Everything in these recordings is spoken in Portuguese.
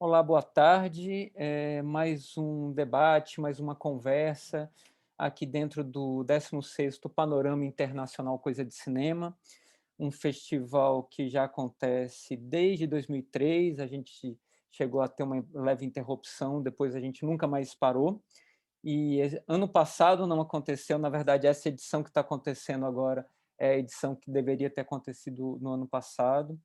Olá, boa tarde. Mais um debate, mais uma conversa aqui dentro do 16º Panorama Internacional Coisa de Cinema, um festival que já acontece desde 2003. A gente chegou a ter uma leve interrupção, depois a gente nunca mais parou. E ano passado não aconteceu, na verdade, essa edição que está acontecendo agora é a edição que deveria ter acontecido no ano passado.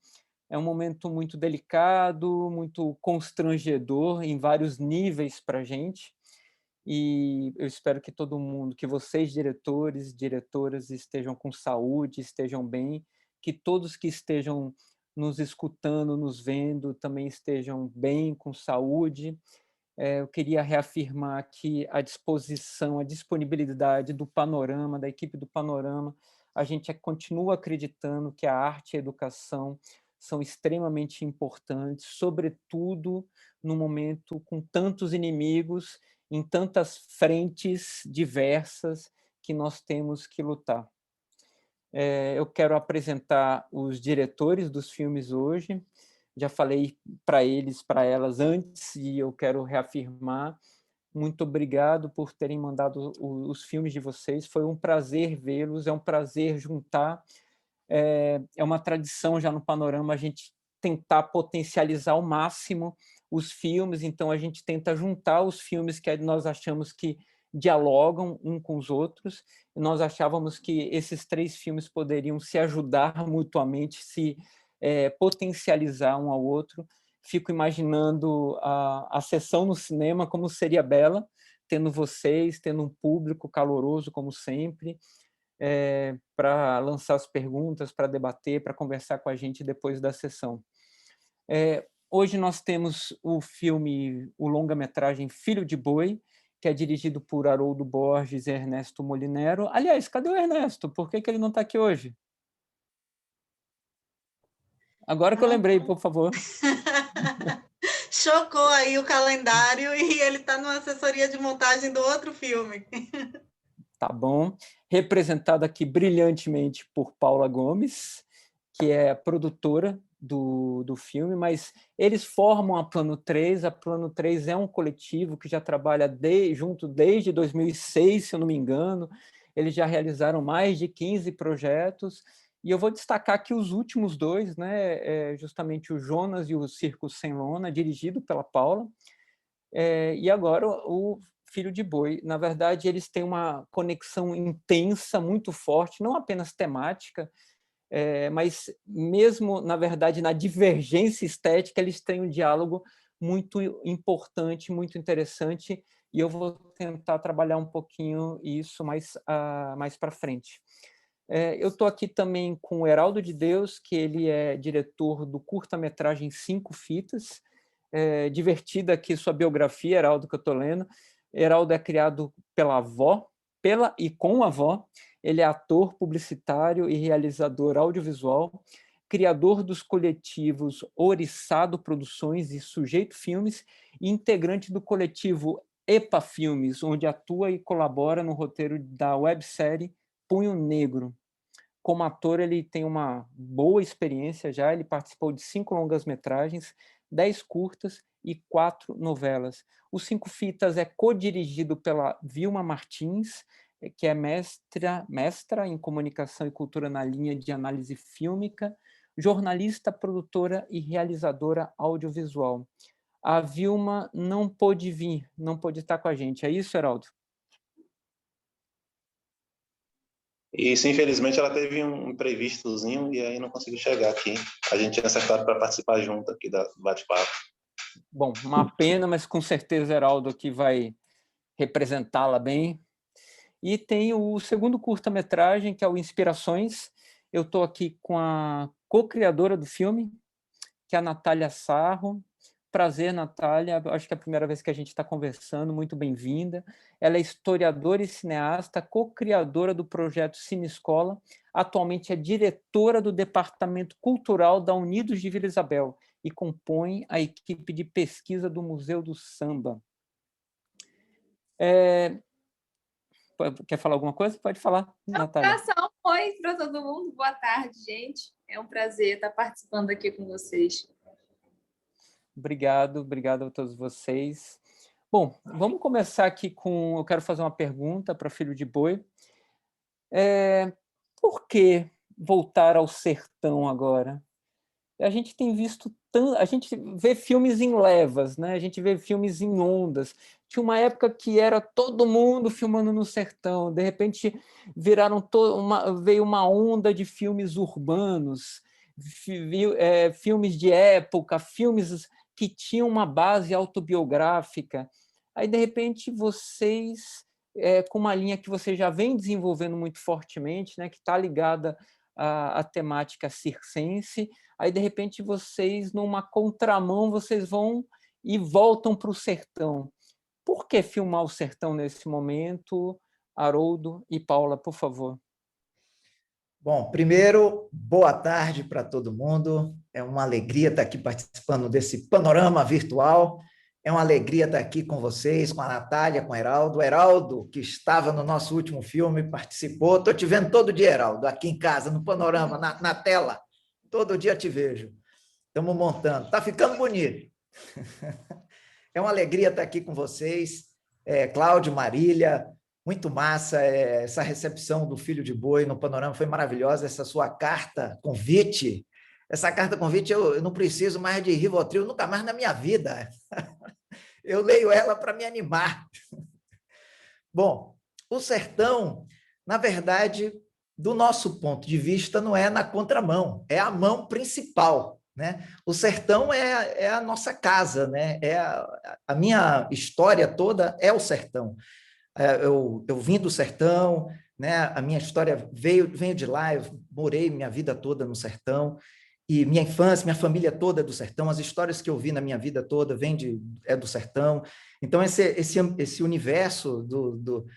É um momento muito delicado, muito constrangedor em vários níveis para a gente, e eu espero que todo mundo, que vocês diretores, diretoras estejam com saúde, estejam bem, que todos que estejam nos escutando, nos vendo, também estejam bem, com saúde. Eu queria reafirmar aqui a disposição, a disponibilidade do Panorama, da equipe do Panorama. A gente continua acreditando que a arte e a educação são extremamente importantes, sobretudo no momento com tantos inimigos, em tantas frentes diversas que nós temos que lutar. Eu quero apresentar os diretores dos filmes hoje. Já falei para eles, para elas antes, e eu quero reafirmar. Muito obrigado por terem mandado os filmes de vocês. Foi um prazer vê-los, é um prazer juntar. É uma tradição já no Panorama a gente tentar potencializar ao máximo os filmes, então a gente tenta juntar os filmes que nós achamos que dialogam um com os outros. Nós achávamos que esses 3 filmes poderiam se ajudar mutuamente, se potencializar um ao outro. Fico imaginando a sessão no cinema, como seria bela, tendo vocês, tendo um público caloroso, como sempre, para lançar as perguntas, para debater, para conversar com a gente depois da sessão. Hoje nós temos o filme, o longa-metragem Filho de Boi, que é dirigido por Haroldo Borges e Ernesto Molinero. Aliás, cadê o Ernesto? Por que ele não está aqui hoje? Agora que eu lembrei, por favor. Chocou aí o calendário e ele está numa assessoria de montagem do outro filme. Tá bom. Representado aqui brilhantemente por Paula Gomes, que é a produtora do filme, mas eles formam a Plano 3. A Plano 3 é um coletivo que já trabalha junto desde 2006, se eu não me engano. Eles já realizaram mais de 15 projetos, e eu vou destacar aqui os últimos 2, né? Justamente o Jonas e o Circo Sem Lona, dirigido pela Paula, e agora o Filho de Boi. Na verdade, eles têm uma conexão intensa, muito forte, não apenas temática, mas mesmo, na verdade, na divergência estética, eles têm um diálogo muito importante, muito interessante, e eu vou tentar trabalhar um pouquinho isso mais para frente. Eu estou aqui também com o Heraldo de Deus, que ele é diretor do curta-metragem Cinco Fitas. Divertida aqui sua biografia, Heraldo, que eu estou lendo. Heraldo é criado pela avó, pela e com a avó. Ele é ator, publicitário e realizador audiovisual, criador dos coletivos Oriçado Produções e Sujeito Filmes, e integrante do coletivo EPA Filmes, onde atua e colabora no roteiro da websérie Punho Negro. Como ator, ele tem uma boa experiência já, ele participou de 5 longas-metragens, 10 curtas e 4 novelas. O Cinco Fitas é co-dirigido pela Vilma Martins, que é mestra em comunicação e cultura na linha de análise fílmica, jornalista, produtora e realizadora audiovisual. A Vilma não pôde vir, não pôde estar com a gente. É isso, Heraldo? Isso, infelizmente, ela teve um imprevistozinho e aí não conseguiu chegar aqui. A gente tinha acertado para participar junto aqui do bate-papo. Bom, uma pena, mas com certeza Heraldo aqui vai representá-la bem. E tem o segundo curta-metragem, que é o Inspirações. Eu estou aqui com a co-criadora do filme, que é a Natália Sarro. Prazer, Natália. Acho que é a primeira vez que a gente está conversando. Muito bem-vinda. Ela é historiadora e cineasta, co-criadora do projeto Cine Escola. Atualmente é diretora do Departamento Cultural da Unidos de Vila Isabel e compõe a equipe de pesquisa do Museu do Samba. Quer falar alguma coisa? Pode falar, Natália. Só um oi para todo mundo. Boa tarde, gente. É um prazer estar participando aqui com vocês. obrigado a todos vocês. Bom, vamos começar aqui com... Eu quero fazer uma pergunta para Filho de Boi. Por que voltar ao sertão agora? A gente tem visto a gente vê filmes em levas, né? A gente vê filmes em ondas. Tinha uma época que era todo mundo filmando no sertão, de repente veio uma onda de filmes urbanos, filmes de época, filmes que tinham uma base autobiográfica. Aí, de repente, vocês, com uma linha que você já vem desenvolvendo muito fortemente, né, que está ligada à temática circense, aí, de repente, vocês, numa contramão, vocês vão e voltam para o sertão. Por que filmar o sertão nesse momento? Haroldo e Paula, por favor. Bom, primeiro, boa tarde para todo mundo. É uma alegria estar aqui participando desse panorama virtual. É uma alegria estar aqui com vocês, com a Natália, com o Heraldo. O Heraldo, que estava no nosso último filme, participou. Estou te vendo todo dia, Heraldo, aqui em casa, no panorama, na tela. Todo dia te vejo. Estamos montando. Está ficando bonito. É uma alegria estar aqui com vocês. Cláudio, Marília, muito massa. Essa recepção do Filho de Boi no panorama foi maravilhosa. Essa sua carta convite. Essa carta convite eu não preciso mais de Rivotril, nunca mais na minha vida. Eu leio ela para me animar. Bom, o sertão, na verdade, do nosso ponto de vista, não é na contramão, é a mão principal, né? O sertão é a nossa casa, né? A minha história toda é o sertão. Eu vim do sertão, né? A minha história veio de lá, eu morei minha vida toda no sertão, e minha infância, minha família toda é do sertão, as histórias que eu vi na minha vida toda é do sertão. Então, esse universo do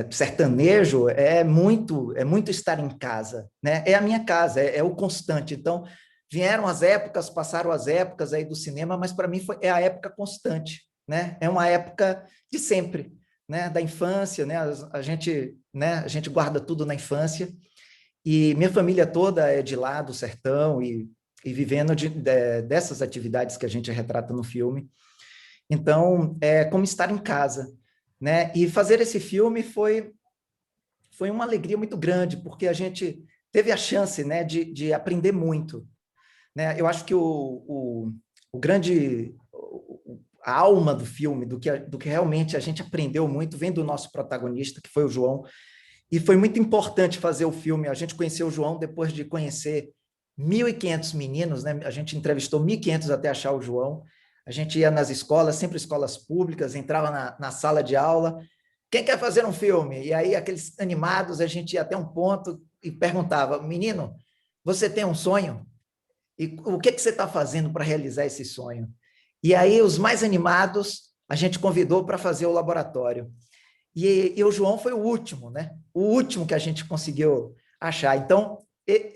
sertanejo é muito estar em casa, né? É a minha casa, é o constante. Então, vieram as épocas, passaram as épocas aí do cinema, mas para mim é a época constante, né? É uma época de sempre, né? Da infância, né? A gente guarda tudo na infância. E minha família toda é de lá, do sertão, e vivendo dessas atividades que a gente retrata no filme. Então, é como estar em casa, né? E fazer esse filme foi uma alegria muito grande, porque a gente teve a chance, né, de aprender muito, né? Eu acho que a alma do filme, do que realmente a gente aprendeu muito, vem do nosso protagonista, que foi o João. E foi muito importante fazer o filme. A gente conheceu o João depois de conhecer 1.500 meninos, né? A gente entrevistou 1.500 até achar o João. A gente ia nas escolas, sempre escolas públicas, entrava na sala de aula. Quem quer fazer um filme? E aí, aqueles animados, a gente ia até um ponto e perguntava, menino, você tem um sonho? E o que você está fazendo para realizar esse sonho? E aí, os mais animados, a gente convidou para fazer o laboratório. E o João foi o último, né? O último que a gente conseguiu achar. Então,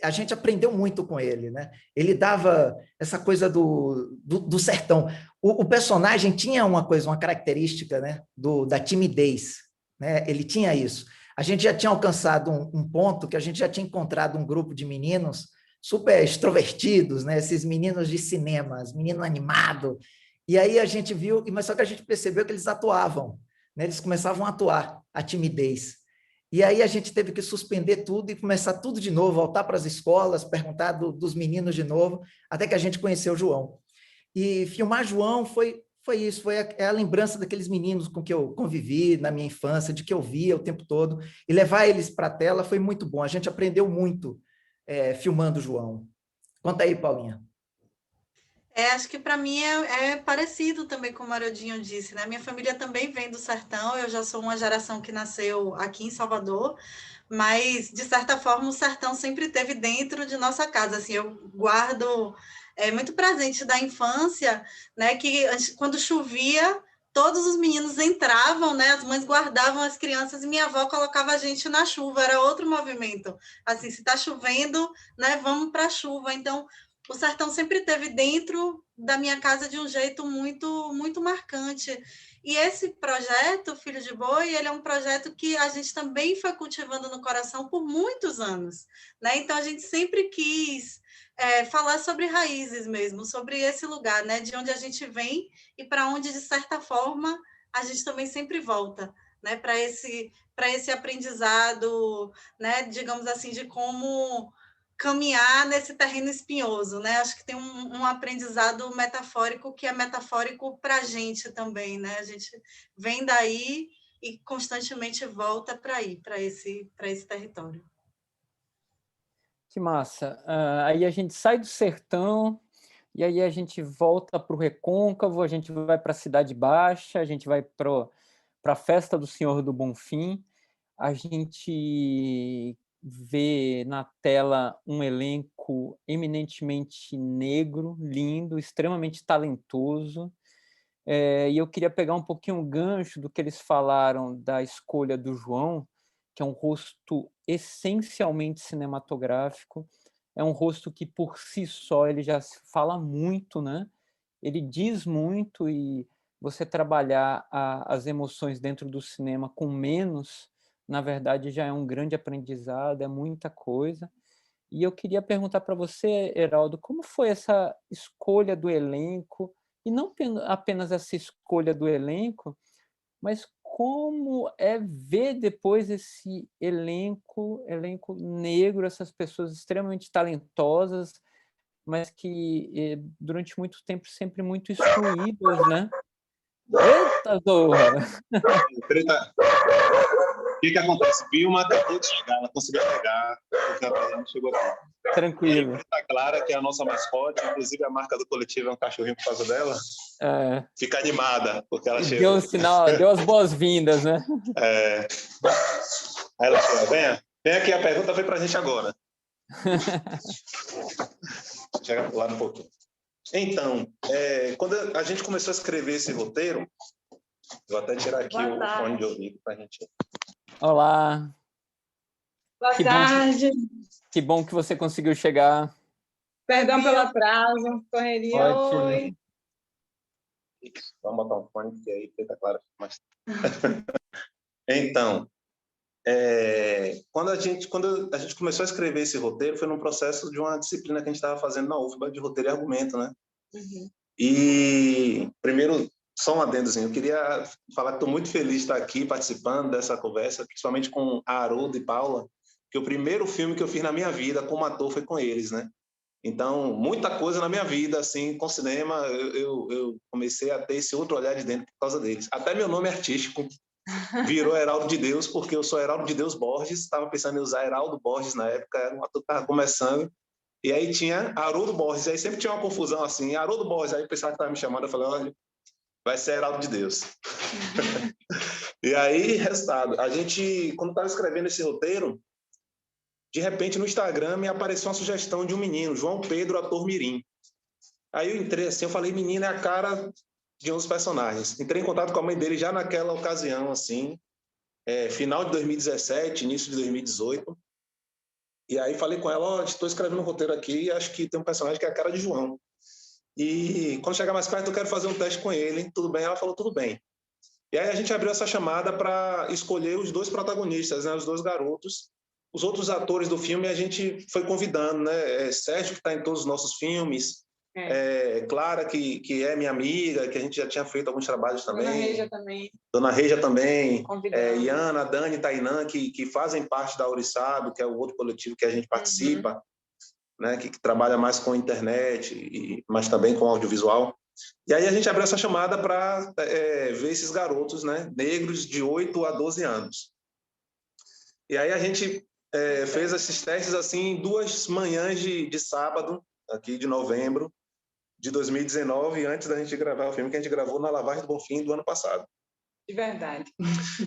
a gente aprendeu muito com ele, né? Ele dava essa coisa do sertão. O personagem tinha uma característica, né? Da timidez, né? Ele tinha isso. A gente já tinha alcançado um ponto que a gente já tinha encontrado um grupo de meninos super extrovertidos, né? Esses meninos de cinema, os meninos animados. E aí a gente viu, mas só que a gente percebeu que eles atuavam, né? Eles começavam a atuar, a timidez. E aí a gente teve que suspender tudo e começar tudo de novo, voltar para as escolas, perguntar dos meninos de novo, até que a gente conheceu o João. E filmar João foi isso, foi a lembrança daqueles meninos com que eu convivi na minha infância, de que eu via o tempo todo, e levar eles para a tela foi muito bom. A gente aprendeu muito filmando o João. Conta aí, Paulinha. Acho que para mim é parecido também com o Marodinho disse, né? Minha família também vem do sertão, eu já sou uma geração que nasceu aqui em Salvador, mas, de certa forma, o sertão sempre esteve dentro de nossa casa. Assim, eu guardo muito presente da infância, né? Que quando chovia, todos os meninos entravam, né? As mães guardavam as crianças e minha avó colocava a gente na chuva, era outro movimento. Assim, se está chovendo, né? Vamos para a chuva. Então, o sertão sempre esteve dentro da minha casa de um jeito muito, muito marcante. E esse projeto, Filho de Boi, ele é um projeto que a gente também foi cultivando no coração por muitos anos, né? Então, a gente sempre quis falar sobre raízes mesmo, sobre esse lugar, né, de onde a gente vem e para onde, de certa forma, a gente também sempre volta, né, para esse aprendizado, né, digamos assim, de como caminhar nesse terreno espinhoso, né? Acho que tem um aprendizado metafórico que é metafórico para a gente também, né? A gente vem daí e constantemente volta para aí, para esse território. Que massa. Aí a gente sai do sertão e aí a gente volta para o Recôncavo, a gente vai para a Cidade Baixa, a gente vai para a Festa do Senhor do Bonfim, a gente vê na tela um elenco eminentemente negro, lindo, extremamente talentoso. E eu queria pegar um pouquinho o gancho do que eles falaram da escolha do João, que é um rosto essencialmente cinematográfico, é um rosto que por si só ele já fala muito, né? Ele diz muito, e você trabalhar as emoções dentro do cinema com menos, na verdade, já é um grande aprendizado, é muita coisa. E eu queria perguntar para você, Heraldo, como foi essa escolha do elenco, e não apenas essa escolha do elenco, mas como é ver depois esse elenco negro, essas pessoas extremamente talentosas, mas que durante muito tempo sempre muito excluídas, né? Eita, Zorra! O que acontece? Vilma acabou de chegar, ela conseguiu chegar, porque a gente chegou aqui. Tranquilo. A Clara, que é a nossa mascote, inclusive a marca do coletivo é um cachorrinho por causa dela, fica animada, porque ela chegou. Deu um sinal, deu as boas-vindas, né? Aí ela chegou, vem aqui, a pergunta foi pra gente agora. Chega pro lado um pouquinho. Então, quando a gente começou a escrever esse roteiro, vou até tirar aqui o fone de ouvido pra gente... Olá. Boa tarde. Que bom que você conseguiu chegar. Perdão pelo atraso, correria. Ótimo. Oi. Vamos botar um fone, que aí fica claro. Então, quando a gente começou a escrever esse roteiro, foi num processo de uma disciplina que a gente estava fazendo na UFBA de roteiro e argumento, né? Uhum. E, primeiro, só um adendozinho, eu queria falar que estou muito feliz de estar aqui participando dessa conversa, principalmente com a Haroldo e Paula, que o primeiro filme que eu fiz na minha vida como ator foi com eles, né? Então, muita coisa na minha vida, assim, com cinema, eu comecei a ter esse outro olhar de dentro por causa deles. Até meu nome artístico virou Heraldo de Deus, porque eu sou Heraldo de Deus Borges, estava pensando em usar Heraldo Borges na época, era um ator que estava começando, e aí tinha Haroldo Borges, aí sempre tinha uma confusão assim, Haroldo Borges, aí o pessoal que estava me chamando, eu falei, olha, vai ser Heraldo de Deus. E aí, resultado, a gente, quando estava escrevendo esse roteiro, de repente no Instagram me apareceu uma sugestão de um menino, João Pedro, ator mirim. Aí eu entrei assim, eu falei, menino, é a cara de um dos personagens. Entrei em contato com a mãe dele já naquela ocasião, assim, final de 2017, início de 2018. E aí falei com ela, estou escrevendo um roteiro aqui e acho que tem um personagem que é a cara de João. E quando chegar mais perto eu quero fazer um teste com ele, tudo bem? Ela falou, tudo bem. E aí a gente abriu essa chamada para escolher os dois protagonistas, né, os dois garotos. Os outros atores do filme a gente foi convidando, né? Sérgio, que está em todos os nossos filmes, Clara, que é minha amiga, que a gente já tinha feito alguns trabalhos também. Dona Reja também. Iana, Dani, Tainã, que fazem parte da Ouriçado, que é o outro coletivo que a gente participa, né? Que trabalha mais com internet, mas também com audiovisual. E aí a gente abriu essa chamada para ver esses garotos, né? Negros de 8 a 12 anos. E aí a gente fez esses testes assim em 2 manhãs de sábado, aqui de novembro de 2019, antes da gente gravar o filme que a gente gravou na Lavagem do Bonfim do ano passado. De verdade.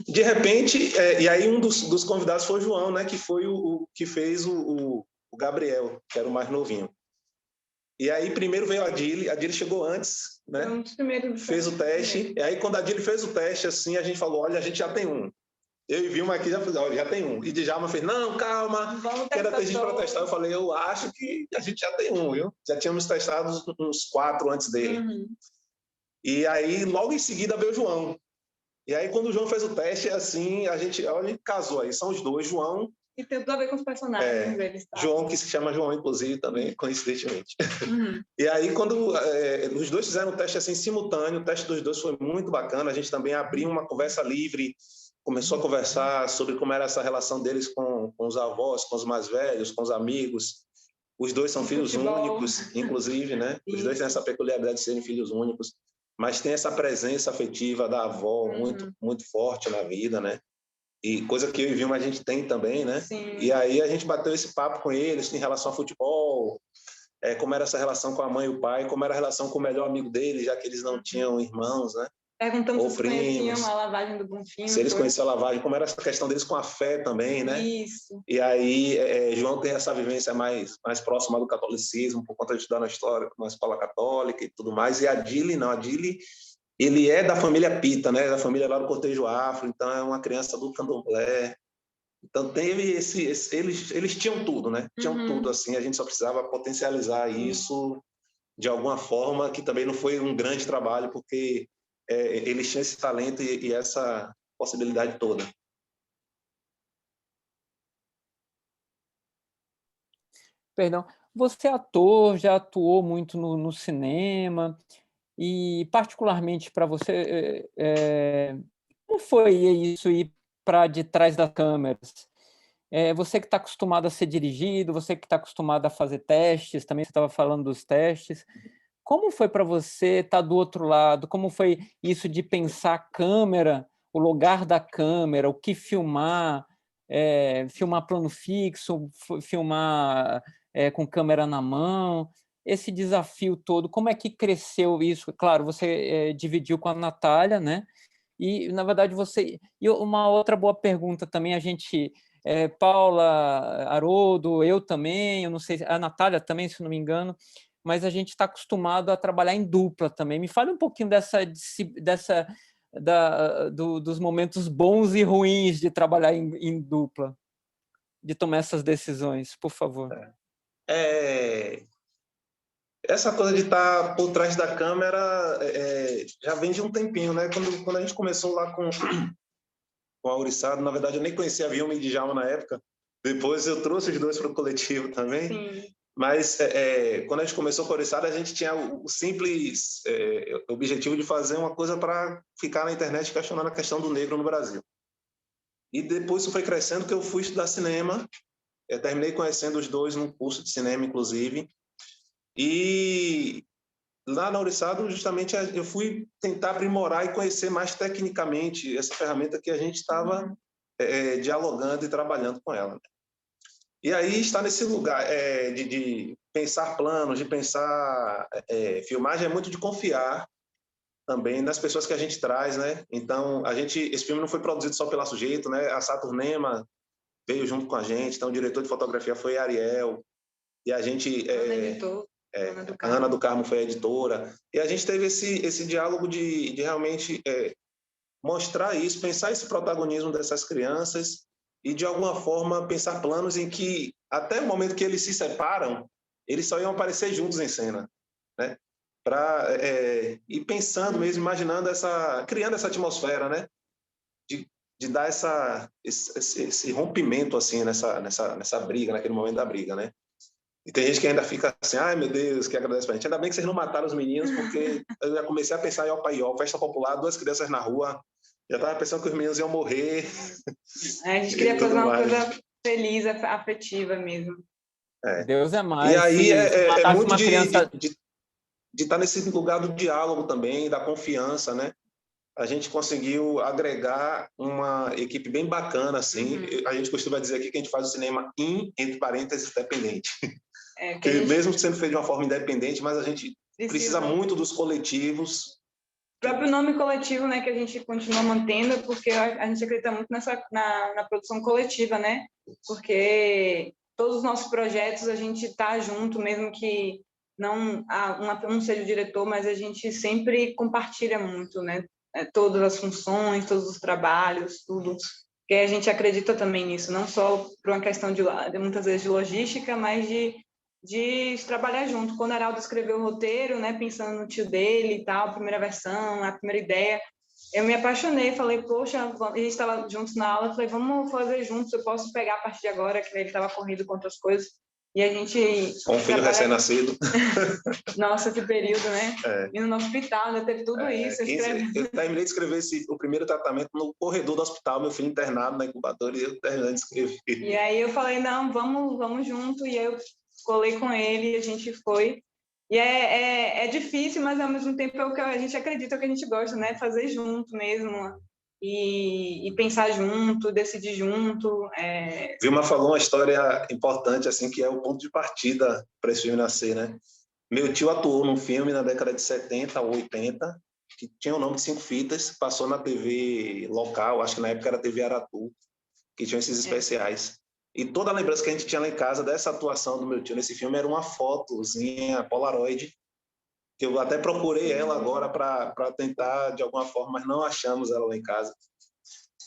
De repente, e aí um dos convidados foi o João, né, que foi o que fez o Gabriel, que era o mais novinho. E aí primeiro veio a Adília chegou antes, né? Fez o teste. E aí quando a Adília fez o teste, assim, a gente falou, olha, a gente já tem um. Eu e Vilma aqui já tem um. E Djalma fez, não, calma, quero ter gente para testar. Eu falei, eu acho que a gente já tem um, viu? Já tínhamos testado uns 4 antes dele. E aí, logo em seguida, veio o João. E aí, quando o João fez o teste, assim, a gente, olha, casou aí. São os dois, João E tem tudo a ver com os personagens deles. Tá? João, que se chama João, inclusive, também, coincidentemente. Uhum. E aí, quando os dois fizeram o teste assim, simultâneo, o teste dos dois foi muito bacana, a gente também abriu uma conversa livre, começou a conversar sobre como era essa relação deles com os avós, com os mais velhos, com os amigos. Os dois são filhos únicos, inclusive, né? Os dois têm essa peculiaridade de serem filhos únicos, mas tem essa presença afetiva da avó muito, muito forte na vida, né? E coisa que eu e Vilma a gente tem também, né? Sim. E aí a gente bateu esse papo com eles em relação ao futebol, como era essa relação com a mãe e o pai, como era a relação com o melhor amigo deles, já que eles não tinham irmãos, né? Perguntamos ou se eles conheciam a lavagem do Bonfim. Se eles conheciam a lavagem, como era essa questão deles com a fé também, né? Isso. E aí João tem essa vivência mais próxima do catolicismo, por conta de estudar na escola católica e tudo mais. E a Dili, não, a Dili, ele é da família Pita, né? Da família lá do Cortejo Afro, então é uma criança do candomblé. Então teve eles tinham tudo, né? Tinham tudo, assim, a gente só precisava potencializar isso de alguma forma, que também não foi um grande trabalho, porque eles tinham esse talento e essa possibilidade toda. Perdão, você é ator, já atuou muito no cinema, e particularmente para você, como foi isso ir para de trás das câmeras? Você que está acostumado a ser dirigido, você que está acostumado a fazer testes, também você estava falando dos testes, como foi para você estar do outro lado? Como foi isso de pensar a câmera, o lugar da câmera, o que filmar, filmar plano fixo, filmar com câmera na mão, esse desafio todo, como é que cresceu isso? Claro, você dividiu com a Natália, né? E, na verdade, E uma outra boa pergunta também, a gente... Paula, Haroldo, eu também, eu não sei, a Natália também, se não me engano, mas a gente está acostumado a trabalhar em dupla também. Me fale um pouquinho dos momentos bons e ruins de trabalhar em dupla, de tomar essas decisões, por favor. Essa coisa de estar por trás da câmera já vem de um tempinho, né? Quando a gente começou lá com a Ouriçado, na verdade eu nem conhecia a Vilma e Djalma na época, depois eu trouxe os dois para o coletivo também. Sim. Mas quando a gente começou com a Ouriçado, a gente tinha o simples objetivo de fazer uma coisa para ficar na internet questionando a questão do negro no Brasil. E depois isso foi crescendo, que eu fui estudar cinema, terminei conhecendo os dois num curso de cinema, inclusive, e lá na Ouriçado, justamente, eu fui tentar aprimorar e conhecer mais tecnicamente essa ferramenta que a gente estava dialogando e trabalhando com ela. E aí está nesse lugar de pensar planos, de pensar filmagem, é muito de confiar também nas pessoas que a gente traz, né? Então, esse filme não foi produzido só pela Sujeito, né? A Saturnema veio junto com a gente, então o diretor de fotografia foi Ariel, e a gente... a Ana do Carmo foi a editora, e a gente teve esse diálogo de realmente mostrar isso, pensar esse protagonismo dessas crianças e, de alguma forma, pensar planos em que, até o momento que eles se separam, eles só iam aparecer juntos em cena, né? E pensando mesmo, imaginando criando essa atmosfera, né? De dar esse rompimento, assim, nessa briga, naquele momento da briga, né? E tem gente que ainda fica assim, ai meu Deus, que agradece pra gente. Ainda bem que vocês não mataram os meninos, porque eu já comecei a pensar em Opaió, festa popular, 2 crianças na rua, já estava pensando que os meninos iam morrer. A gente queria fazer uma coisa feliz, afetiva mesmo. Deus é mais. E aí é muito criança... de estar nesse lugar do diálogo também, da confiança, né? A gente conseguiu agregar uma equipe bem bacana, assim. A gente costuma dizer aqui que a gente faz o cinema entre parênteses, independente. Porque mesmo sendo feito de uma forma independente, mas a gente precisa muito dos coletivos. O próprio nome coletivo, né, que a gente continua mantendo, porque a gente acredita muito na produção coletiva, né? Porque todos os nossos projetos a gente está junto, mesmo que não um seja o diretor, mas a gente sempre compartilha muito, né? Todas as funções, todos os trabalhos, tudo. Porque a gente acredita também nisso, não só por uma questão de muitas vezes de logística, mas de trabalhar junto. Quando o Haroldo escreveu o roteiro, né, pensando no tio dele e tal, a primeira versão, a primeira ideia, eu me apaixonei, falei, poxa, a gente estava juntos na aula, falei, vamos fazer juntos, eu posso pegar a partir de agora, que ele estava corrido com outras coisas. E a gente... Com um filho recém-nascido. Nossa, que período, né? É. Indo no hospital, ainda teve tudo isso. Eu terminei de escrever o primeiro tratamento no corredor do hospital, meu filho internado na incubadora, e eu terminei de escrever. E aí eu falei, não, vamos junto, e eu colei com ele, e a gente foi. E é difícil, mas ao mesmo tempo é o que a gente acredita, é o que a gente gosta, né? Fazer junto mesmo, e pensar junto, decidir junto. Vilma falou uma história importante, assim, que é o ponto de partida para esse filme nascer, né? Meu tio atuou num filme na década de 70 ou 80, que tinha o nome de 5 fitas, passou na TV local, acho que na época era TV Aratu, que tinham esses especiais. E toda a lembrança que a gente tinha lá em casa dessa atuação do meu tio nesse filme era uma fotozinha Polaroid, que eu até procurei ela agora para tentar de alguma forma, mas não achamos ela lá em casa.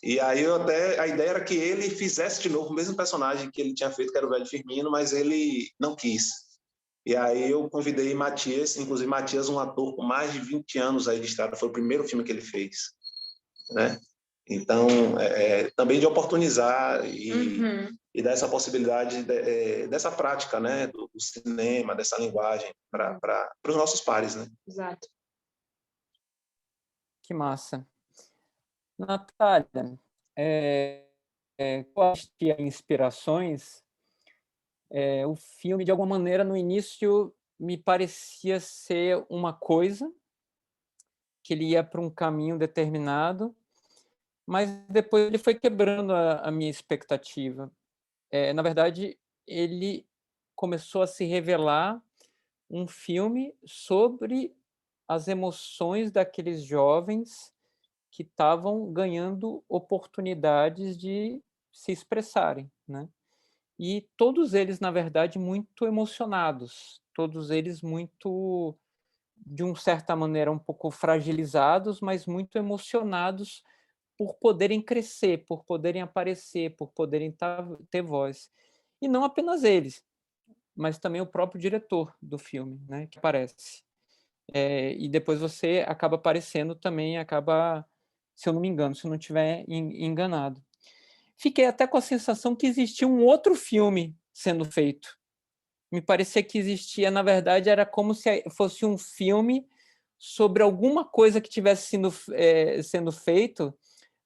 E aí a ideia era que ele fizesse de novo o mesmo personagem que ele tinha feito, que era o Velho Firmino, mas ele não quis. E aí eu convidei Matias, inclusive Matias, um ator com mais de 20 anos aí de estrada, foi o primeiro filme que ele fez, né? Então, também de oportunizar e dar essa possibilidade dessa prática, né, do cinema, dessa linguagem para os nossos pares, né? Exato. Que massa. Natália, quais inspirações? O filme, de alguma maneira, no início, me parecia ser uma coisa, que ele ia para um caminho determinado, mas depois ele foi quebrando a minha expectativa. Na verdade, ele começou a se revelar um filme sobre as emoções daqueles jovens que estavam ganhando oportunidades de se expressarem, né? E todos eles, na verdade, muito emocionados, todos eles muito, de uma certa maneira, um pouco fragilizados, mas muito emocionados por poderem crescer, por poderem aparecer, por poderem ter voz. E não apenas eles, mas também o próprio diretor do filme, né, que aparece. E depois você acaba aparecendo também, se eu não me engano, se eu não estiver enganado. Fiquei até com a sensação que existia um outro filme sendo feito. Me parecia que existia, na verdade, era como se fosse um filme sobre alguma coisa que estivesse sendo feito,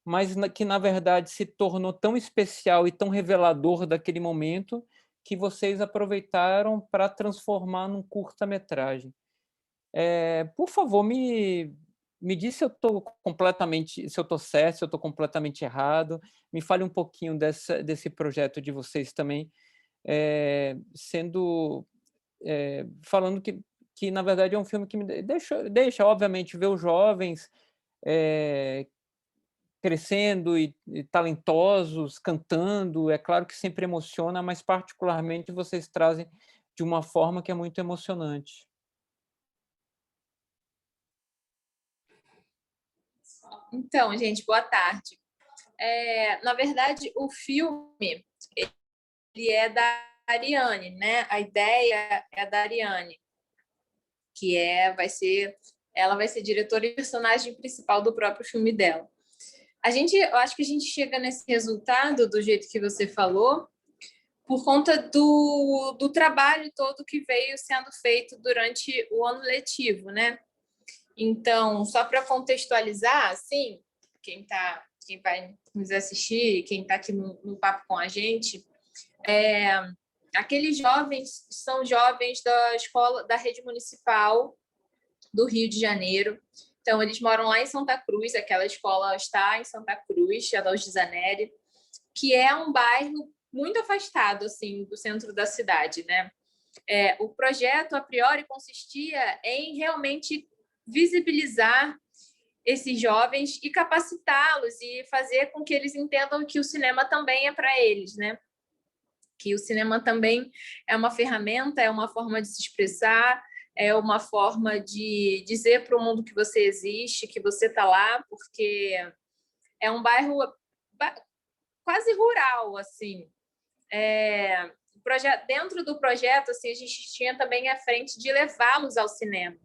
mas que, na verdade, se tornou tão especial e tão revelador daquele momento que vocês aproveitaram para transformar num curta-metragem. Por favor, me diz se eu estou certo, se eu estou completamente errado. Me fale um pouquinho desse projeto de vocês também, falando que, na verdade, é um filme que me deixa obviamente, ver os jovens crescendo e talentosos, cantando. É claro que sempre emociona, mas particularmente vocês trazem de uma forma que é muito emocionante. Então, gente, boa tarde. Na verdade, o filme ele é da Ariane, né? A ideia é da Ariane, que ela vai ser diretora e personagem principal do próprio filme dela. Eu acho que a gente chega nesse resultado do jeito que você falou por conta do trabalho todo que veio sendo feito durante o ano letivo, né? Então, só para contextualizar, assim, quem vai nos assistir, quem está aqui no papo com a gente, aqueles jovens são jovens da escola da rede municipal do Rio de Janeiro. Então, eles moram lá em Santa Cruz, aquela escola está em Santa Cruz, Adalgisa Zaneri, que é um bairro muito afastado assim, do centro da cidade, né? O projeto, a priori, consistia em realmente visibilizar esses jovens e capacitá-los e fazer com que eles entendam que o cinema também é para eles, né? Que o cinema também é uma ferramenta, é uma forma de se expressar, é uma forma de dizer para o mundo que você existe, que você está lá, porque é um bairro quase rural, assim. Dentro do projeto, assim, a gente tinha também a frente de levá-los ao cinema.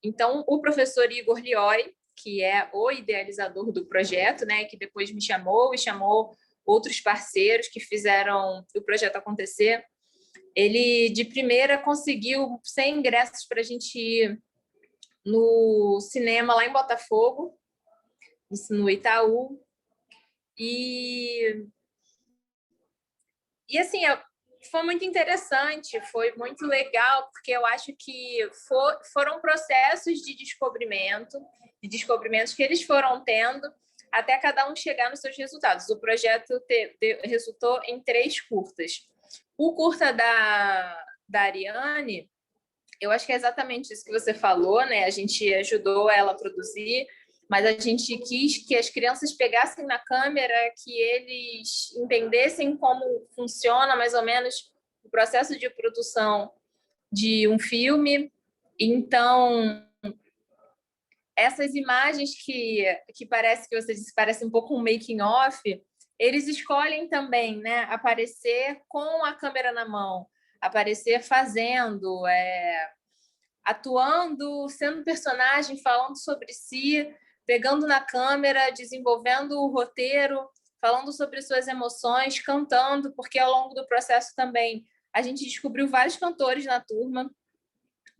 Então, o professor Igor Lioi, que é o idealizador do projeto, né, que depois me chamou e chamou outros parceiros que fizeram o projeto acontecer. Ele, de primeira, conseguiu 100 ingressos para a gente ir no cinema lá em Botafogo, no Itaú. E assim, foi muito interessante, foi muito legal, porque eu acho que foram processos de descobrimentos que eles foram tendo até cada um chegar nos seus resultados. O projeto resultou em 3 curtas. O curta da Ariane, eu acho que é exatamente isso que você falou, né? A gente ajudou ela a produzir, mas a gente quis que as crianças pegassem na câmera, que eles entendessem como funciona mais ou menos o processo de produção de um filme. Então, essas imagens que parece que você disse, parece um pouco um making of, eles escolhem também, né, aparecer com a câmera na mão, aparecer fazendo, atuando, sendo personagem, falando sobre si, pegando na câmera, desenvolvendo o roteiro, falando sobre suas emoções, cantando, porque ao longo do processo também a gente descobriu vários cantores na turma,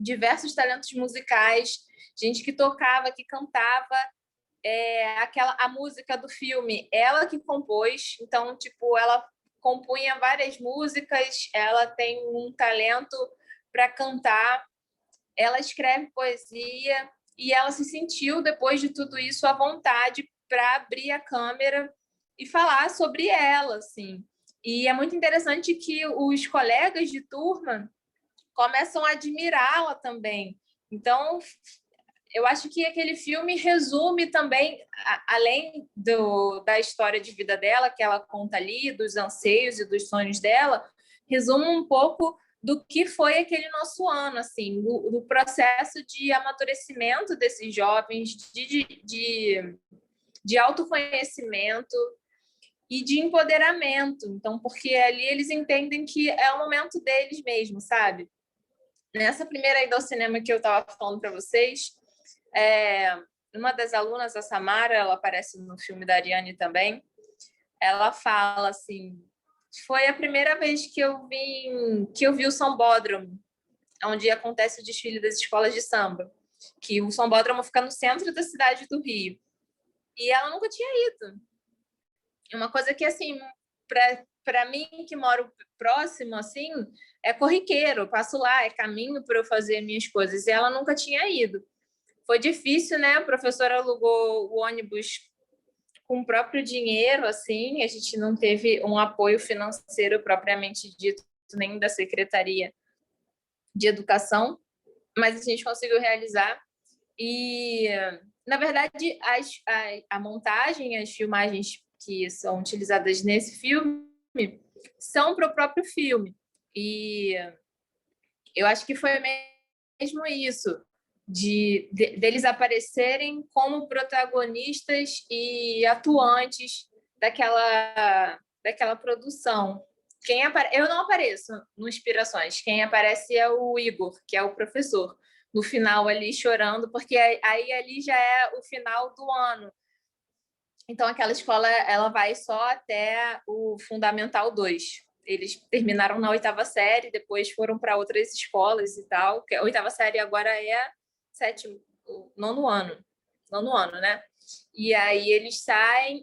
diversos talentos musicais, gente que tocava, que cantava, a música do filme, ela que compôs, então, tipo, ela compunha várias músicas, ela tem um talento para cantar, ela escreve poesia e ela se sentiu, depois de tudo isso, à vontade para abrir a câmera e falar sobre ela, assim. E é muito interessante que os colegas de turma começam a admirá-la também. Então, eu acho que aquele filme resume também, além da história de vida dela, que ela conta ali, dos anseios e dos sonhos dela, resume um pouco do que foi aquele nosso ano, assim, do processo de amadurecimento desses jovens, de autoconhecimento e de empoderamento. Então, porque ali eles entendem que é o momento deles mesmo, sabe? Nessa primeira ida ao cinema que eu estava falando para vocês, uma das alunas, a Samara, ela aparece no filme da Ariane também, ela fala assim, foi a primeira vez que eu vi o Sambódromo, onde acontece o desfile das escolas de samba, que o Sambódromo fica no centro da cidade do Rio. E ela nunca tinha ido. Uma coisa que, assim, para mim, que moro próximo, assim, é corriqueiro, eu passo lá, é caminho para eu fazer minhas coisas, e ela nunca tinha ido. Foi difícil, né? O professor alugou o ônibus com o próprio dinheiro, assim, a gente não teve um apoio financeiro propriamente dito, nem da Secretaria de Educação, mas a gente conseguiu realizar. E, na verdade, a montagem, as filmagens que são utilizadas nesse filme são para o próprio filme. Eu acho que foi mesmo isso, deles aparecerem como protagonistas e atuantes daquela produção. Eu não apareço no Inspirações, quem aparece é o Igor, que é o professor, no final ali chorando, porque aí ali já é o final do ano. Então, aquela escola ela vai só até o Fundamental 2. Eles terminaram na 8ª série, depois foram para outras escolas e tal. Que a 8ª série agora é nono ano, né? E aí eles saem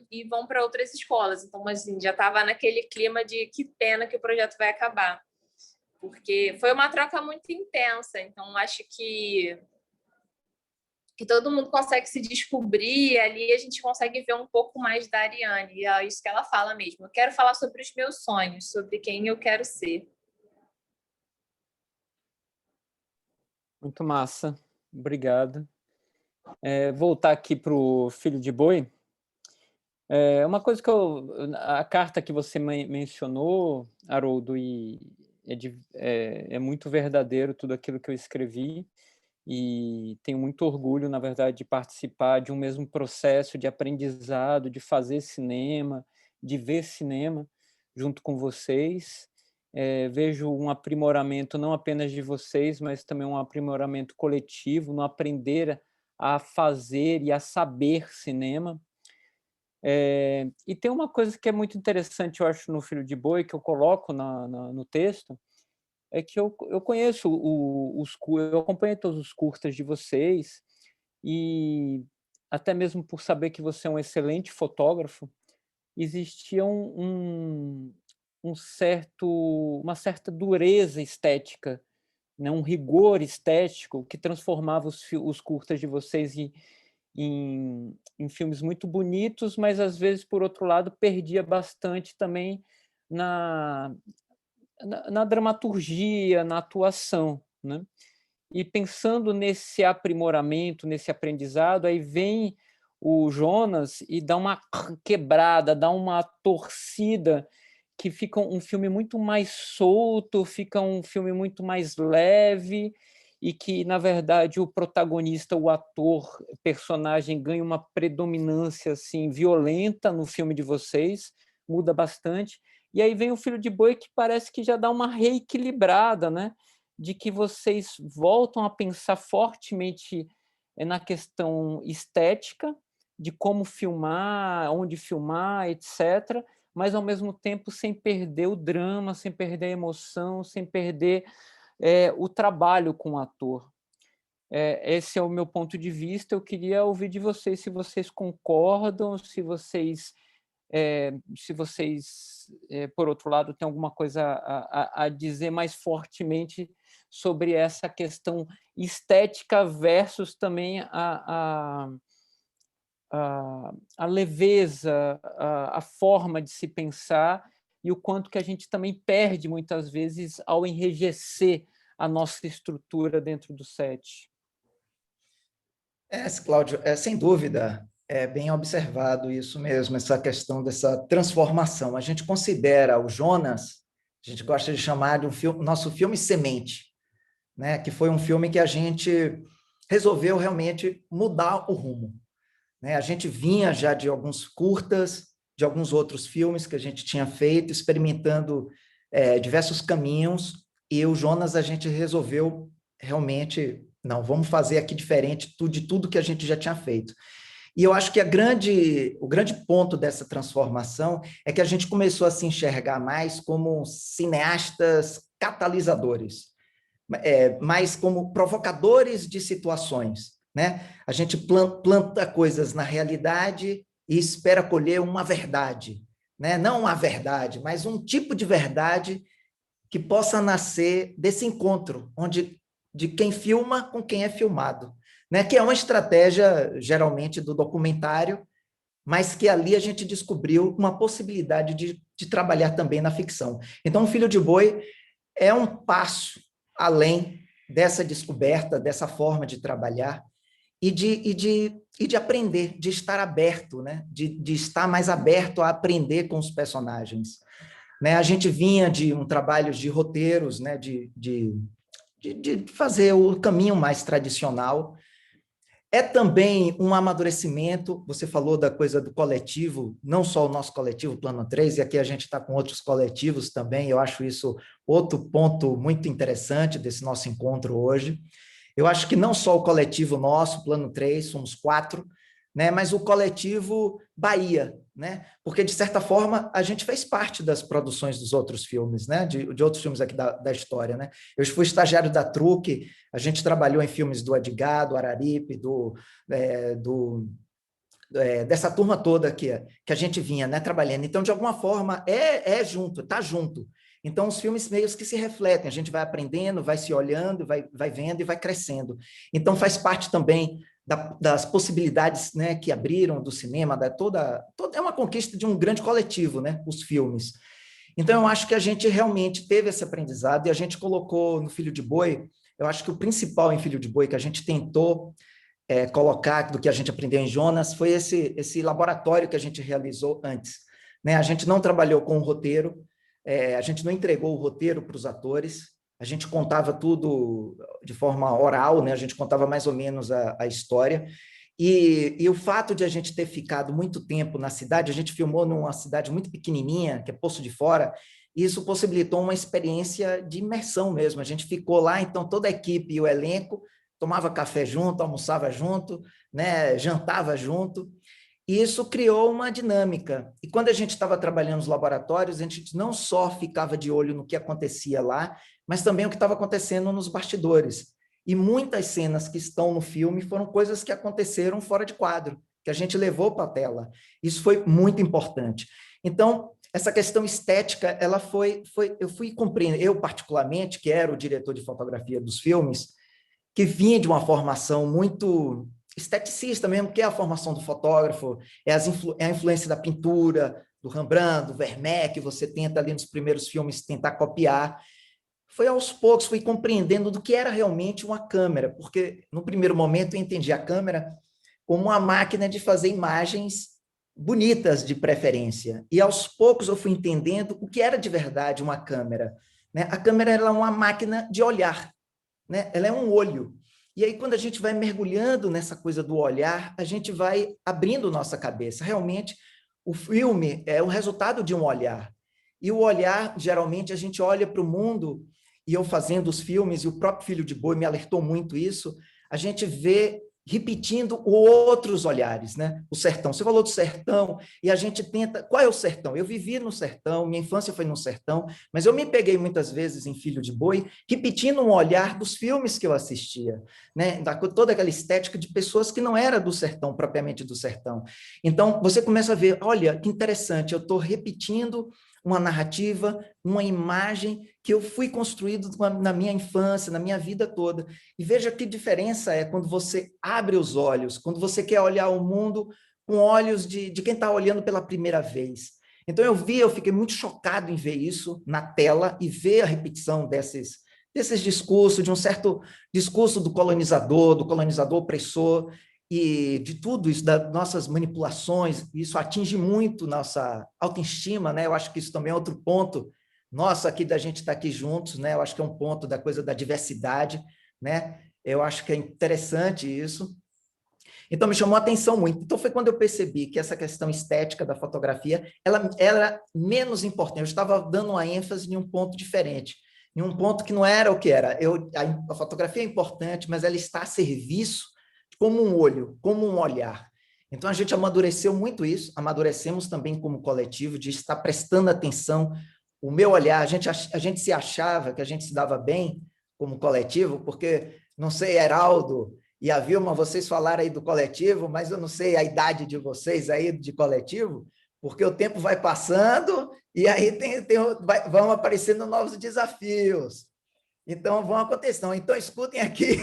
e vão para outras escolas. Então, assim, já estava naquele clima de que pena que o projeto vai acabar. Porque foi uma troca muito intensa. Então, acho que todo mundo consegue se descobrir, ali a gente consegue ver um pouco mais da Ariane, e é isso que ela fala mesmo. Eu quero falar sobre os meus sonhos, sobre quem eu quero ser. Muito massa, obrigado. Voltar aqui para o Filho de Boi. Uma coisa que a carta que você mencionou, Haroldo, e é muito verdadeiro tudo aquilo que eu escrevi, e tenho muito orgulho, na verdade, de participar de um mesmo processo de aprendizado, de fazer cinema, de ver cinema junto com vocês. Vejo um aprimoramento não apenas de vocês, mas também um aprimoramento coletivo, no aprender a fazer e a saber cinema. E tem uma coisa que é muito interessante, eu acho, no Filho de Boi, que eu coloco no texto, é que eu conheço eu acompanho todos os curtas de vocês, e até mesmo por saber que você é um excelente fotógrafo, existia uma certa dureza estética, né, um rigor estético que transformava os curtas de vocês em filmes muito bonitos, mas às vezes, por outro lado, perdia bastante também na dramaturgia, na atuação, né? E pensando nesse aprimoramento, nesse aprendizado, aí vem o Jonas e dá uma quebrada, dá uma torcida, que fica um filme muito mais solto, fica um filme muito mais leve, e que, na verdade, o protagonista, o ator, personagem, ganha uma predominância assim, violenta no filme de vocês, muda bastante. E aí vem o Filho de Boi, que parece que já dá uma reequilibrada, né? De que vocês voltam a pensar fortemente na questão estética, de como filmar, onde filmar, etc., mas, ao mesmo tempo, sem perder o drama, sem perder a emoção, sem perder o trabalho com o ator. Esse é o meu ponto de vista. Eu queria ouvir de vocês se vocês concordam, se vocês, por outro lado, têm alguma coisa a dizer mais fortemente sobre essa questão estética versus também a leveza, a forma de se pensar, e o quanto que a gente também perde, muitas vezes, ao enrijecer a nossa estrutura dentro do set. Cláudio, sem dúvida, é bem observado isso mesmo, essa questão dessa transformação. A gente considera o Jonas, a gente gosta de chamar de nosso filme Semente, né? Que foi um filme que a gente resolveu realmente mudar o rumo, né? A gente vinha já de alguns curtas, de alguns outros filmes que a gente tinha feito, experimentando diversos caminhos, e o Jonas a gente resolveu realmente, não, vamos fazer aqui diferente de tudo que a gente já tinha feito. E eu acho que o grande ponto dessa transformação é que a gente começou a se enxergar mais como cineastas catalisadores, mais como provocadores de situações, né? A gente planta coisas na realidade e espera colher uma verdade, né? Não uma verdade, mas um tipo de verdade que possa nascer desse encontro, de quem filma com quem é filmado, né? Que é uma estratégia, geralmente, do documentário, mas que ali a gente descobriu uma possibilidade de trabalhar também na ficção. Então, o Filho de Boi é um passo além dessa descoberta, dessa forma de trabalhar, e de aprender, de estar aberto, né? De estar mais aberto a aprender com os personagens, né? A gente vinha de um trabalho de roteiros, né? de fazer o caminho mais tradicional. É também um amadurecimento, você falou da coisa do coletivo, não só o nosso coletivo, Plano 3, e aqui a gente está com outros coletivos também, eu acho isso outro ponto muito interessante desse nosso encontro hoje. Eu acho que não só o coletivo nosso, Plano 3, somos 4, né, mas o coletivo Bahia, né, porque, de certa forma, a gente fez parte das produções dos outros filmes, né, de outros filmes aqui da história. Né. Eu fui estagiário da Truque, a gente trabalhou em filmes do Edgar, do Araripe, dessa turma toda que a gente vinha, né, trabalhando. Então, de alguma forma, junto, está junto. Então, os filmes meio que se refletem, a gente vai aprendendo, vai se olhando, vai vendo e vai crescendo. Então, faz parte também das possibilidades, né, que abriram do cinema, toda é uma conquista de um grande coletivo, né, os filmes. Então, eu acho que a gente realmente teve esse aprendizado e a gente colocou no Filho de Boi, eu acho que o principal em Filho de Boi que a gente tentou colocar do que a gente aprendeu em Jonas foi esse laboratório que a gente realizou antes. Né? A gente não trabalhou com o roteiro, a gente não entregou o roteiro para os atores, a gente contava tudo de forma oral, né? A gente contava mais ou menos a história, e o fato de a gente ter ficado muito tempo na cidade, a gente filmou numa cidade muito pequenininha, que é Poço de Fora, e isso possibilitou uma experiência de imersão mesmo, a gente ficou lá, então toda a equipe e o elenco tomava café junto, almoçava junto, né, jantava junto. E isso criou uma dinâmica. E quando a gente estava trabalhando nos laboratórios, a gente não só ficava de olho no que acontecia lá, mas também o que estava acontecendo nos bastidores. E muitas cenas que estão no filme foram coisas que aconteceram fora de quadro, que a gente levou para a tela. Isso foi muito importante. Então, essa questão estética, eu fui compreender, eu particularmente, que era o diretor de fotografia dos filmes, que vinha de uma formação muito esteticista mesmo, que é a formação do fotógrafo, é a influência da pintura, do Rembrandt, do Vermeer, que você tenta ali nos primeiros filmes tentar copiar. Foi aos poucos, fui compreendendo do que era realmente uma câmera, porque no primeiro momento eu entendi a câmera como uma máquina de fazer imagens bonitas de preferência. E aos poucos eu fui entendendo o que era de verdade uma câmera, né? A câmera ela é uma máquina de olhar, né? Ela é um olho. E aí, quando a gente vai mergulhando nessa coisa do olhar, a gente vai abrindo nossa cabeça. Realmente, o filme é o resultado de um olhar. E o olhar, geralmente, a gente olha para o mundo, e eu fazendo os filmes, e o próprio Filho de Boi me alertou muito isso, a gente vê repetindo outros olhares, né? O sertão. Você falou do sertão, e a gente tenta... Qual é o sertão? Eu vivi no sertão, minha infância foi no sertão, mas eu me peguei muitas vezes em Filho de Boi, repetindo um olhar dos filmes que eu assistia, né? Toda aquela estética de pessoas que não eram do sertão, propriamente do sertão. Então, você começa a ver, olha, que interessante, eu estou repetindo uma narrativa, uma imagem que eu fui construído na minha infância, na minha vida toda. E veja que diferença é quando você abre os olhos, quando você quer olhar o mundo com olhos de quem está olhando pela primeira vez. Então eu fiquei muito chocado em ver isso na tela e ver a repetição desses discursos, de um certo discurso do colonizador opressor, e de tudo isso, das nossas manipulações, isso atinge muito nossa autoestima, né? Eu acho que isso também é outro ponto nosso aqui da gente estar aqui juntos, né? Eu acho que é um ponto da coisa da diversidade, né? Eu acho que é interessante isso. Então, me chamou a atenção muito. Então, foi quando eu percebi que essa questão estética da fotografia, ela era menos importante. Eu estava dando uma ênfase em um ponto diferente, em um ponto que não era o que era. A fotografia é importante, mas ela está a serviço como um olho, como um olhar. Então, a gente amadureceu muito isso, amadurecemos também como coletivo, de estar prestando atenção. O meu olhar, a gente se achava que a gente se dava bem como coletivo, porque, não sei, Heraldo e a Vilma, vocês falaram aí do coletivo, mas eu não sei a idade de vocês aí de coletivo, porque o tempo vai passando e aí vão aparecendo novos desafios. Então, vão acontecendo. Então, escutem aqui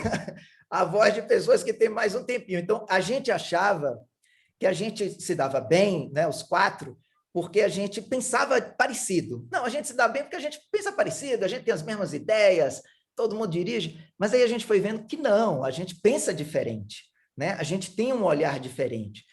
a voz de pessoas que têm mais um tempinho. Então, a gente achava que a gente se dava bem, né, os quatro, porque a gente pensava parecido. Não, a gente se dá bem porque a gente pensa parecido, a gente tem as mesmas ideias, todo mundo dirige, mas aí a gente foi vendo que não, a gente pensa diferente, né? A gente tem um olhar diferente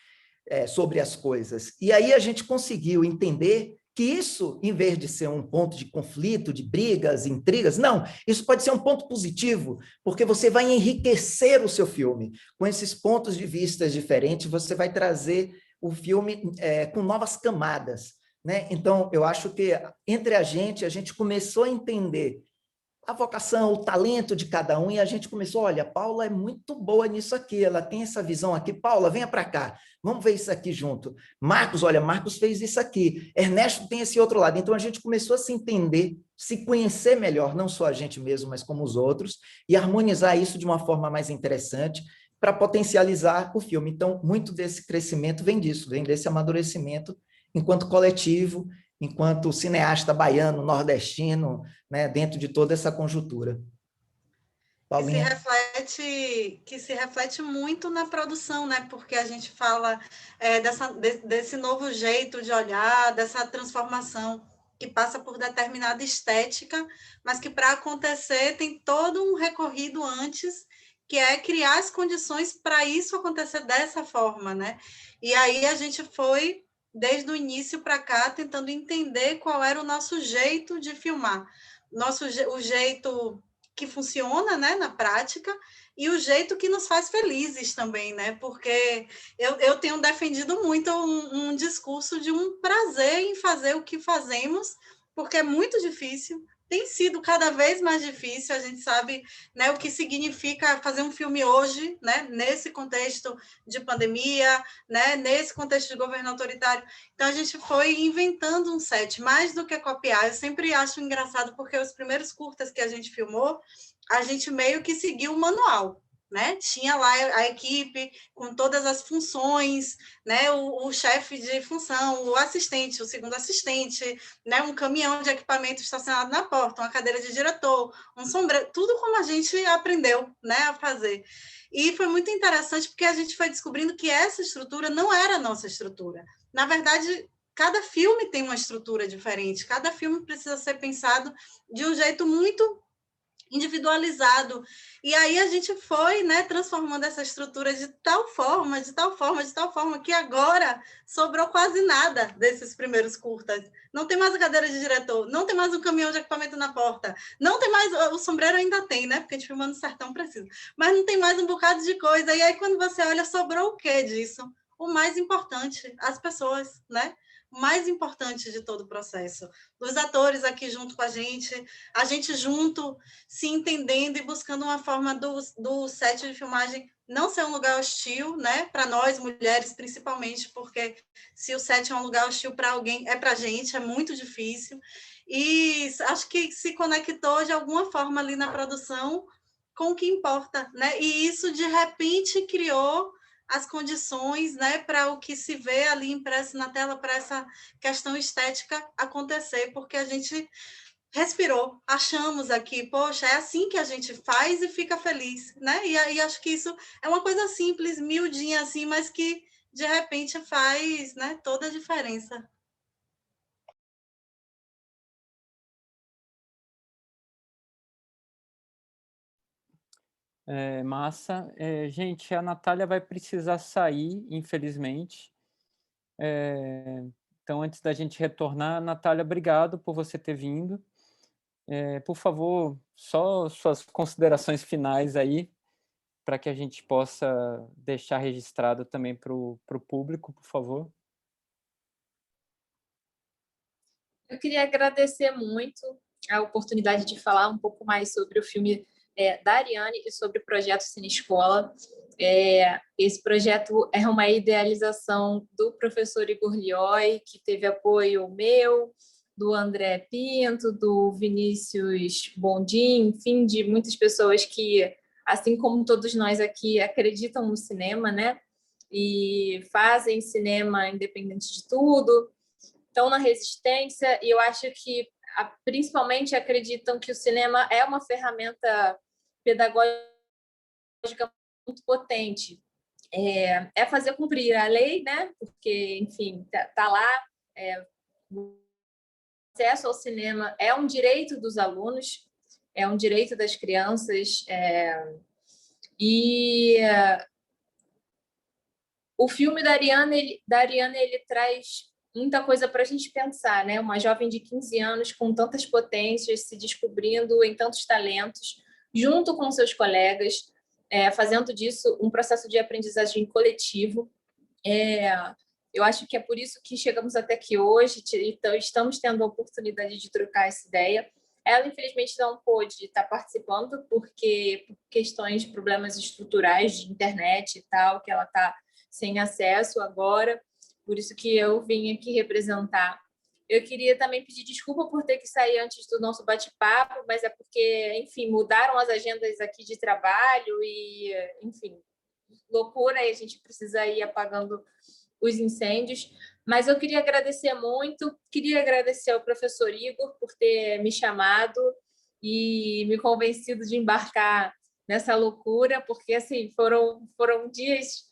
sobre as coisas. E aí a gente conseguiu entender que isso, em vez de ser um ponto de conflito, de brigas, intrigas, não, isso pode ser um ponto positivo, porque você vai enriquecer o seu filme. Com esses pontos de vista diferentes, você vai trazer o filme com novas camadas, né? Então, eu acho que entre a gente começou a entender a vocação, o talento de cada um, e a gente começou, olha, Paula é muito boa nisso aqui, ela tem essa visão aqui, Paula, venha para cá, vamos ver isso aqui junto. Marcos, olha, Marcos fez isso aqui, Ernesto tem esse outro lado. Então, a gente começou a se entender, se conhecer melhor, não só a gente mesmo, mas como os outros, e harmonizar isso de uma forma mais interessante, para potencializar o filme. Então, muito desse crescimento vem disso, vem desse amadurecimento enquanto coletivo, enquanto cineasta baiano, nordestino, né, dentro de toda essa conjuntura. Paulinha? Que se reflete muito na produção, né? Porque a gente fala desse novo jeito de olhar, dessa transformação que passa por determinada estética, mas que para acontecer tem todo um recorrido antes, que é criar as condições para isso acontecer dessa forma, né? E aí a gente foi desde o início para cá, tentando entender qual era o nosso jeito de filmar. O jeito que funciona, né, na prática, e o jeito que nos faz felizes também, né? Porque eu tenho defendido muito um discurso de um prazer em fazer o que fazemos, porque é muito difícil, tem sido cada vez mais difícil. A gente sabe, né, o que significa fazer um filme hoje, né, nesse contexto de pandemia, né, nesse contexto de governo autoritário. Então, a gente foi inventando um set, mais do que copiar. Eu sempre acho engraçado, porque os primeiros curtas que a gente filmou, a gente meio que seguiu o manual, né? Tinha lá a equipe com todas as funções, né? O chefe de função, o assistente, o segundo assistente, né? Um caminhão de equipamento estacionado na porta, uma cadeira de diretor, um sombreiro, tudo como a gente aprendeu, né, a fazer. E foi muito interessante porque a gente foi descobrindo que essa estrutura não era a nossa estrutura. Na verdade, cada filme tem uma estrutura diferente, cada filme precisa ser pensado de um jeito muito individualizado. E aí a gente foi, né, transformando essa estrutura de tal forma, de tal forma, de tal forma, que agora sobrou quase nada desses primeiros curtas. Não tem mais a cadeira de diretor, não tem mais um caminhão de equipamento na porta, não tem mais, o sombreiro ainda tem, né, porque a gente filmou no sertão precisa, mas não tem mais um bocado de coisa. E aí quando você olha, sobrou o quê disso? O mais importante, as pessoas, né? Mais importante de todo o processo. Os atores aqui junto com a gente junto, se entendendo e buscando uma forma do set de filmagem não ser um lugar hostil, né? Para nós, mulheres, principalmente, porque se o set é um lugar hostil para alguém, é para a gente, é muito difícil. E acho que se conectou de alguma forma ali na produção com o que importa, né? E isso, de repente, criou as condições, né, para o que se vê ali impresso na tela, para essa questão estética acontecer, porque a gente respirou, achamos aqui, poxa, é assim que a gente faz e fica feliz, né? E aí acho que isso é uma coisa simples, miudinha assim, mas que de repente faz, né, toda a diferença. Massa. Gente, a Natália vai precisar sair, infelizmente. Então, antes da gente retornar, Natália, obrigado por você ter vindo. Por favor, só suas considerações finais aí, para que a gente possa deixar registrado também para o público, por favor. Eu queria agradecer muito a oportunidade de falar um pouco mais sobre o filme da Ariane e sobre o projeto Cine Escola. Esse projeto é uma idealização do professor Igor Lioy, que teve apoio meu, do André Pinto, do Vinícius Bondim, enfim, de muitas pessoas que, assim como todos nós aqui, acreditam no cinema, né? E fazem cinema independente de tudo, estão na resistência, e eu acho que principalmente acreditam que o cinema é uma ferramenta pedagógica muito potente. É fazer cumprir a lei, né? Porque, enfim, tá lá. O acesso ao cinema é um direito dos alunos, é um direito das crianças, e o filme da Ariane, ele traz muita coisa para a gente pensar, né? Uma jovem de 15 anos com tantas potências, se descobrindo em tantos talentos, junto com seus colegas, fazendo disso um processo de aprendizagem coletivo. Eu acho que é por isso que chegamos até aqui hoje, então estamos tendo a oportunidade de trocar essa ideia. Ela, infelizmente, não pôde estar participando por questões de problemas estruturais de internet e tal, que ela está sem acesso agora, por isso que eu vim aqui representar. Eu queria também pedir desculpa por ter que sair antes do nosso bate-papo, mas é porque, enfim, mudaram as agendas aqui de trabalho e, enfim, loucura, e a gente precisa ir apagando os incêndios. Mas eu queria agradecer muito, queria agradecer ao professor Igor por ter me chamado e me convencido de embarcar nessa loucura, porque assim foram dias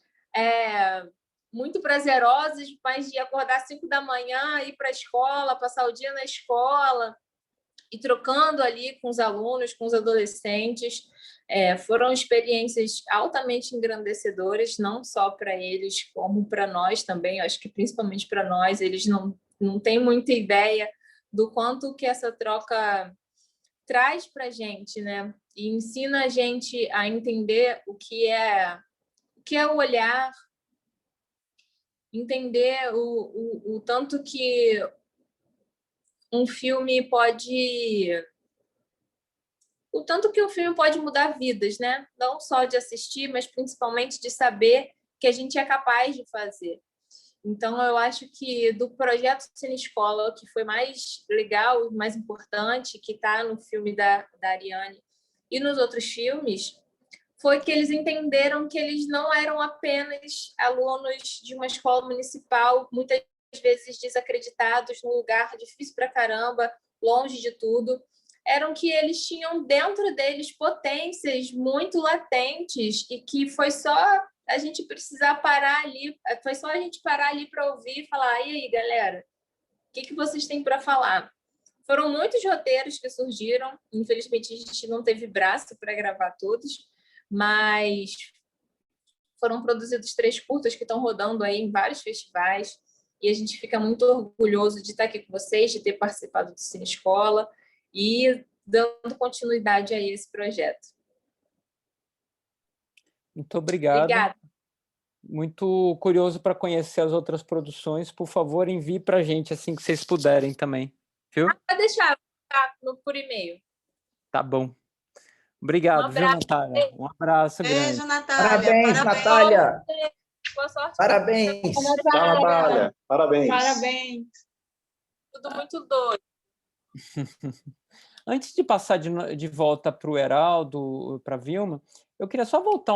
muito prazerosos, mas de acordar às 5 da manhã, ir para a escola, passar o dia na escola e trocando ali com os alunos, com os adolescentes. Foram experiências altamente engrandecedoras, não só para eles, como para nós também. Eu acho que principalmente para nós, eles não têm muita ideia do quanto que essa troca traz para a gente, né? E ensina a gente a entender o que é o olhar, entender o tanto que um filme pode o tanto que o filme pode mudar vidas, né? Não só de assistir, mas principalmente de saber que a gente é capaz de fazer. Então, eu acho que do projeto Cine Escola, que foi mais legal, mais importante, que está no filme da Ariane e nos outros filmes, foi que eles entenderam que eles não eram apenas alunos de uma escola municipal, muitas vezes desacreditados, num lugar difícil pra caramba, longe de tudo. Eram que eles tinham dentro deles potências muito latentes e que foi só a gente precisar parar ali, foi só a gente parar ali para ouvir e falar: e aí, galera, o que vocês têm para falar? Foram muitos roteiros que surgiram, infelizmente a gente não teve braço para gravar todos, mas foram produzidos 3 curtas que estão rodando aí em vários festivais, e a gente fica muito orgulhoso de estar aqui com vocês, de ter participado do Cine Escola e dando continuidade a esse projeto. Muito obrigado. Obrigada. Muito curioso para conhecer as outras produções. Por favor, envie para a gente assim que vocês puderem também, viu? Pode deixar por e-mail. Tá bom. Obrigado, viu, Natália? Um abraço grande. Beijo, Natália. Parabéns, Natália. Boa sorte. Parabéns. Tchau, Natália. Parabéns. Parabéns. Tudo muito doido. Antes de passar de volta para o Heraldo, para a Vilma, eu queria só voltar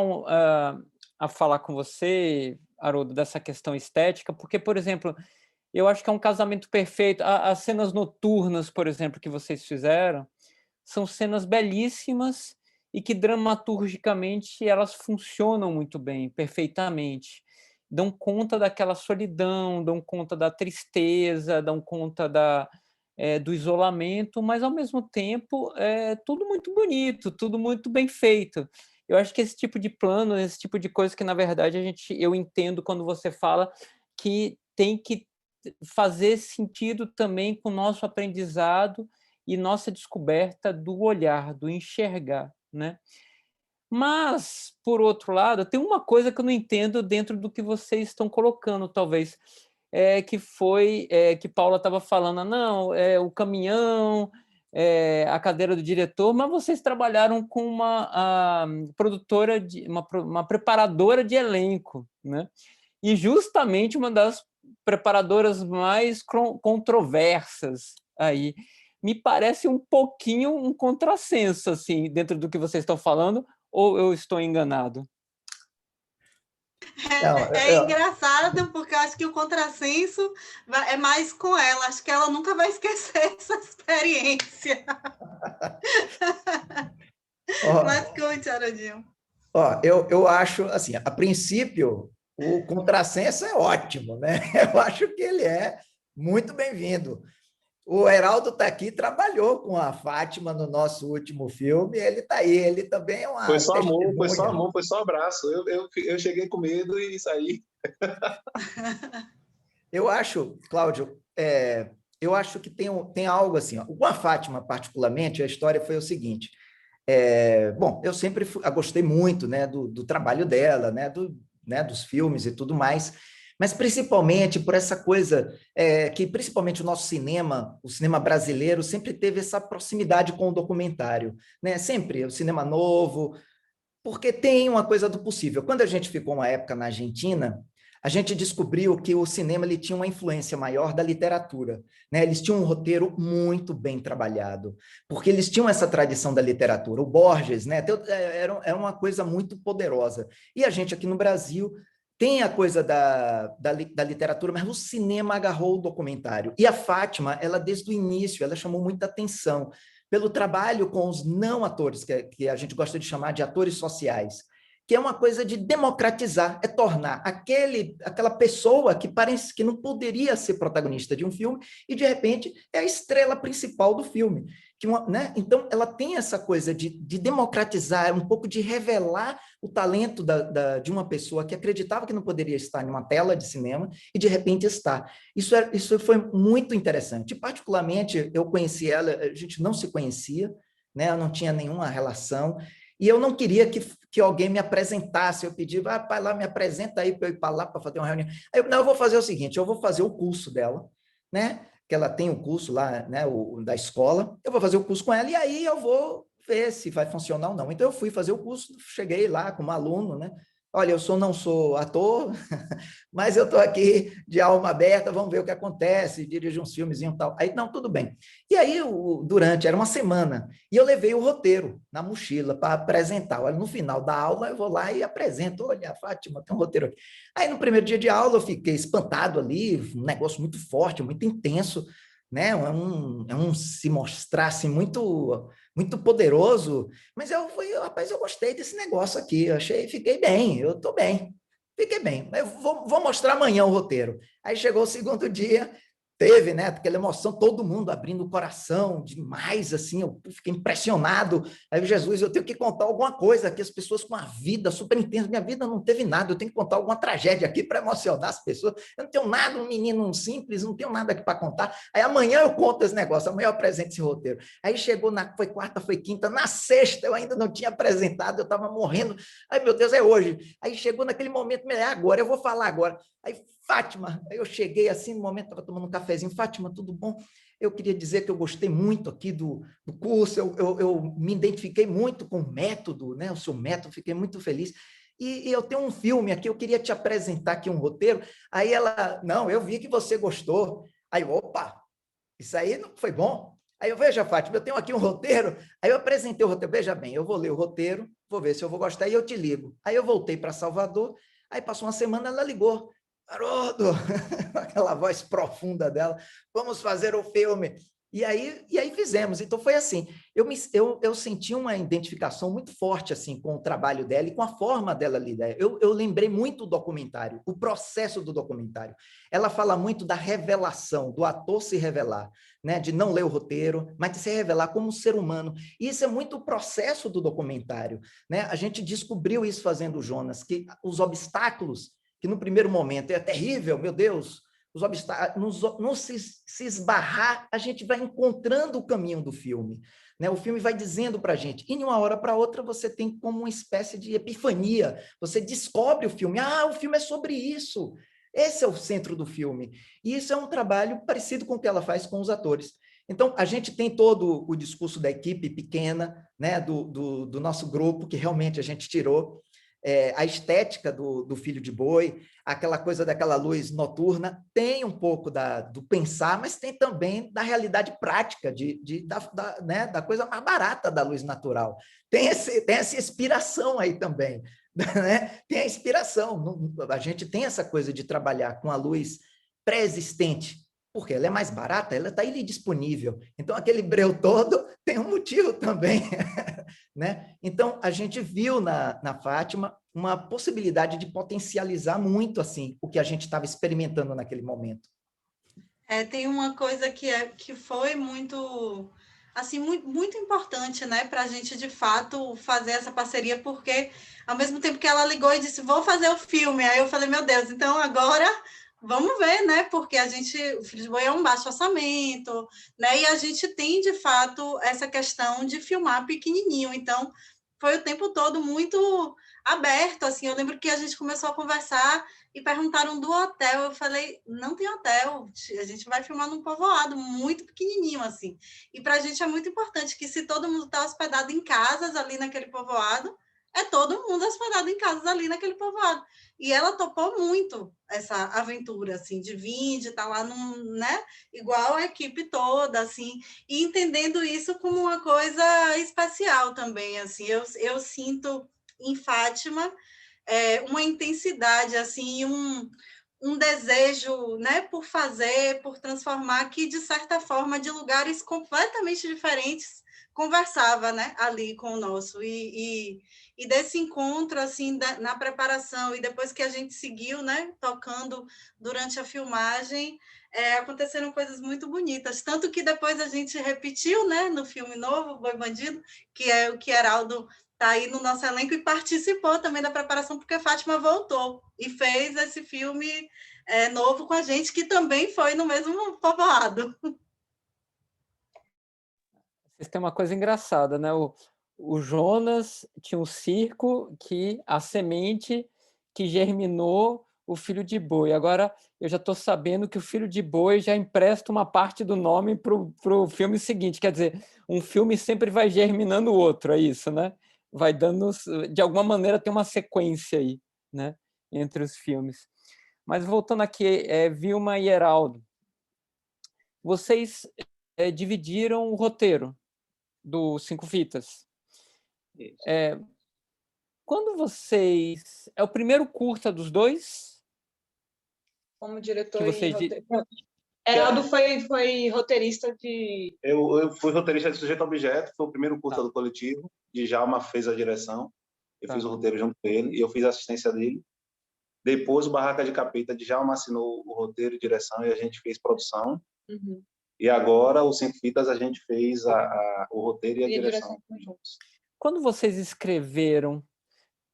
a falar com você, Haroldo, dessa questão estética, porque, por exemplo, eu acho que é um casamento perfeito. As cenas noturnas, por exemplo, que vocês fizeram, são cenas belíssimas e que dramaturgicamente elas funcionam muito bem, perfeitamente. Dão conta daquela solidão, dão conta da tristeza, dão conta do isolamento, mas, ao mesmo tempo, é tudo muito bonito, tudo muito bem feito. Eu acho que esse tipo de plano, esse tipo de coisa que, na verdade, eu entendo quando você fala que tem que fazer sentido também com o nosso aprendizado e nossa descoberta do olhar, do enxergar, né? Mas, por outro lado, tem uma coisa que eu não entendo dentro do que vocês estão colocando, talvez, que Paula estava falando, não, o caminhão, a cadeira do diretor, mas vocês trabalharam com uma produtora, uma preparadora de elenco, né? E justamente uma das preparadoras mais controversas aí. Me parece um pouquinho um contrassenso, assim, dentro do que vocês estão falando, ou eu estou enganado? É engraçado, porque eu acho que o contrassenso é mais com ela. Acho que ela nunca vai esquecer essa experiência. Mas conte, Haraldinho. Eu acho, assim, a princípio, o contrassenso é ótimo, né? Eu acho que ele é muito bem-vindo. O Heraldo está aqui, trabalhou com a Fátima no nosso último filme, ele está aí, ele também é uma Foi só testemunha. amor, foi só amor, foi só abraço. Eu cheguei com medo e saí. Eu acho, Cláudio, eu acho que tem algo assim, ó. Com a Fátima, particularmente, a história foi o seguinte, bom, eu sempre gostei muito, né, do trabalho dela, né, dos filmes e tudo mais, mas principalmente por essa coisa que principalmente o nosso cinema, o cinema brasileiro, sempre teve essa proximidade com o documentário, né? Sempre o cinema novo, porque tem uma coisa do possível. Quando a gente ficou uma época na Argentina, a gente descobriu que o cinema ele tinha uma influência maior da literatura, né? Eles tinham um roteiro muito bem trabalhado, porque eles tinham essa tradição da literatura. O Borges, né? Era uma coisa muito poderosa. E a gente aqui no Brasil tem a coisa da literatura, mas o cinema agarrou o documentário. E a Fátima, ela desde o início, ela chamou muita atenção pelo trabalho com os não atores, que a gente gosta de chamar de atores sociais, que é uma coisa de democratizar, é tornar aquela pessoa que parece que não poderia ser protagonista de um filme e, de repente, é a estrela principal do filme. Né? Então, ela tem essa coisa de democratizar, um pouco de revelar o talento de uma pessoa que acreditava que não poderia estar em uma tela de cinema e, de repente, está. Isso foi muito interessante. Particularmente, eu conheci ela, a gente não se conhecia, né? Eu não tinha nenhuma relação, e eu não queria que alguém me apresentasse. Eu pedi, pai, lá, me apresenta aí para eu ir para lá para fazer uma reunião. Aí eu vou fazer o seguinte, eu vou fazer o curso dela, né? Que ela tem o curso lá, né, da escola, eu vou fazer o curso com ela, e aí eu vou ver se vai funcionar ou não. Então, eu fui fazer o curso, cheguei lá como aluno, né? Olha, não sou ator, mas eu estou aqui de alma aberta, vamos ver o que acontece, dirijo uns filmezinhos e tal. Aí, não, tudo bem. E aí, era uma semana, e eu levei o roteiro na mochila para apresentar. Olha, no final da aula, eu vou lá e apresento. Olha, Fátima, tem um roteiro aqui. Aí, no primeiro dia de aula, eu fiquei espantado ali, um negócio muito forte, muito intenso, né? Se mostrar assim, muito poderoso, mas rapaz, eu gostei desse negócio aqui, fiquei bem, eu estou bem, fiquei bem. Eu vou mostrar amanhã o roteiro. Aí chegou o segundo dia, teve, né, aquela emoção, todo mundo abrindo o coração demais, assim, eu fiquei impressionado. Aí, Jesus, eu tenho que contar alguma coisa aqui, as pessoas com a vida super intensa, minha vida não teve nada, eu tenho que contar alguma tragédia aqui para emocionar as pessoas, eu não tenho nada, um menino simples, não tenho nada aqui para contar. Aí amanhã eu conto esse negócio, amanhã eu apresento esse roteiro. Aí chegou, foi quarta, foi quinta, na sexta eu ainda não tinha apresentado, eu estava morrendo, ai meu Deus, é hoje. Aí chegou naquele momento, é agora, eu vou falar agora. Aí, Fátima, eu cheguei assim, no momento, estava tomando um cafezinho. Fátima, tudo bom? Eu queria dizer que eu gostei muito aqui do curso, eu me identifiquei muito com o método, né? O seu método, fiquei muito feliz. E eu tenho um filme aqui, eu queria te apresentar aqui um roteiro. Aí ela, não, eu vi que você gostou. Aí, opa, isso aí não foi bom? Aí eu, veja, Fátima, eu tenho aqui um roteiro. Aí eu apresentei o roteiro, veja bem, eu vou ler o roteiro, vou ver se eu vou gostar e eu te ligo. Aí eu voltei para Salvador, aí passou uma semana, ela ligou. Haroldo, aquela voz profunda dela, vamos fazer o filme. E aí fizemos. Então foi assim, eu senti uma identificação muito forte assim com o trabalho dela e com a forma dela lidar. Eu lembrei muito do documentário, o processo do documentário. Ela fala muito da revelação, do ator se revelar, né? De não ler o roteiro, mas de se revelar como um ser humano. E isso é muito o processo do documentário, né? A gente descobriu isso fazendo o Jonas, que os obstáculos que no primeiro momento é terrível, meu Deus, os obstáculos, não se esbarrar, a gente vai encontrando o caminho do filme, né? O filme vai dizendo para a gente, e de uma hora para outra você tem como uma espécie de epifania, você descobre o filme, o filme é sobre isso, esse é o centro do filme, e isso é um trabalho parecido com o que ela faz com os atores. Então, a gente tem todo o discurso da equipe pequena, né, do nosso grupo, que realmente a gente tirou, a estética do Filho de Boi, aquela coisa daquela luz noturna, tem um pouco do pensar, mas tem também da realidade prática, né, da coisa mais barata da luz natural. Tem essa inspiração aí também, né? Tem a inspiração. A gente tem essa coisa de trabalhar com a luz pré-existente, porque ela é mais barata, ela está ali disponível. Então, aquele breu todo tem um motivo também. Né? Então, a gente viu na Fátima uma possibilidade de potencializar muito assim o que a gente estava experimentando naquele momento. Tem uma coisa que foi muito, assim, muito, muito importante, né, para a gente, de fato, fazer essa parceria, porque, ao mesmo tempo que ela ligou e disse, vou fazer o filme, aí eu falei, meu Deus, então agora vamos ver, né, porque o Filho de Boi é um baixo orçamento, né, e a gente tem, de fato, essa questão de filmar pequenininho, então foi o tempo todo muito aberto, assim, eu lembro que a gente começou a conversar e perguntaram do hotel, eu falei, não tem hotel, a gente vai filmar num povoado muito pequenininho, assim, e para a gente é muito importante que se todo mundo está hospedado em casas ali naquele povoado, é todo mundo hospedado em casas ali naquele povoado, e ela topou muito essa aventura, assim, de vir, de estar lá né, igual a equipe toda, assim, e entendendo isso como uma coisa especial também, assim, eu sinto em Fátima uma intensidade, assim, um desejo, né, por fazer, por transformar, que, de certa forma, de lugares completamente diferentes, conversava, né, ali com o nosso. E desse encontro, assim, na preparação, e depois que a gente seguiu, né, tocando durante a filmagem, aconteceram coisas muito bonitas. Tanto que depois a gente repetiu, né, no filme novo, Boi Bandido, que é o que Heraldo está aí no nosso elenco e participou também da preparação, porque Fátima voltou e fez esse filme novo com a gente, que também foi no mesmo povoado. Vocês têm uma coisa engraçada, né? O Jonas tinha um circo que a semente que germinou o Filho de Boi. Agora eu já estou sabendo que o Filho de Boi já empresta uma parte do nome para o filme seguinte. Quer dizer, um filme sempre vai germinando o outro, é isso, né? Vai dando, de alguma maneira, tem uma sequência aí, né? Entre os filmes. Mas voltando aqui, Vilma e Heraldo, vocês dividiram o roteiro do Cinco Fitas. Quando vocês... É o primeiro curta dos dois? Como diretor que vocês e roteiro. Heraldo foi roteirista de... Eu fui roteirista de Sujeito a Objeto, foi o primeiro curta do coletivo. Djalma fez a direção, eu fiz o roteiro junto com ele, e eu fiz a assistência dele. Depois, o Barraca de Capeta, Djalma assinou o roteiro e direção, e a gente fez produção. Uhum. E agora, o Cinco Fitas, a gente fez o roteiro e a direção juntos. Quando vocês escreveram,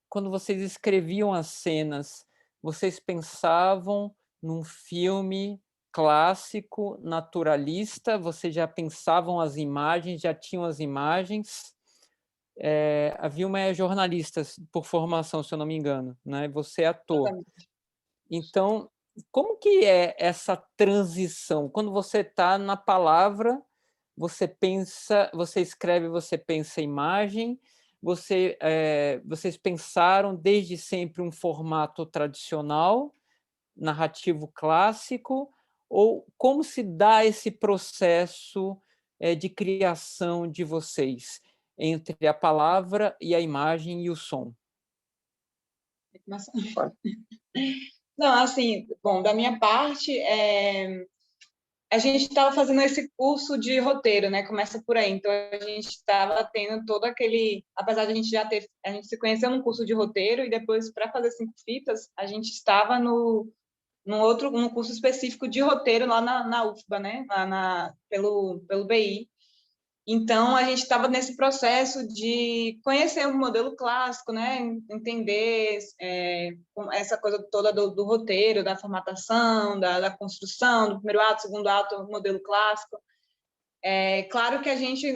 quando vocês escreviam as cenas, vocês pensavam num filme clássico, naturalista? Vocês já pensavam as imagens, já tinham as imagens? A Vilma é jornalista por formação, se eu não me engano, né? Você é ator. Então, como que é essa transição? Quando você está na palavra, você pensa, você escreve, você pensa a imagem. Vocês pensaram desde sempre um formato tradicional, narrativo clássico, ou como se dá esse processo de criação de vocês entre a palavra e a imagem e o som? Não, assim, bom, da minha parte, a gente estava fazendo esse curso de roteiro, né? Começa por aí. Então, a gente estava tendo todo aquele... Apesar de a gente já ter... A gente se conheceu num curso de roteiro e depois, para fazer Cinco Fitas, a gente estava num curso específico de roteiro lá na UFBA, né? Pelo BI. Então, a gente estava nesse processo de conhecer o modelo clássico, né? Entender essa coisa toda do roteiro, da formatação, da construção, do primeiro ato, segundo ato, modelo clássico. Claro que a gente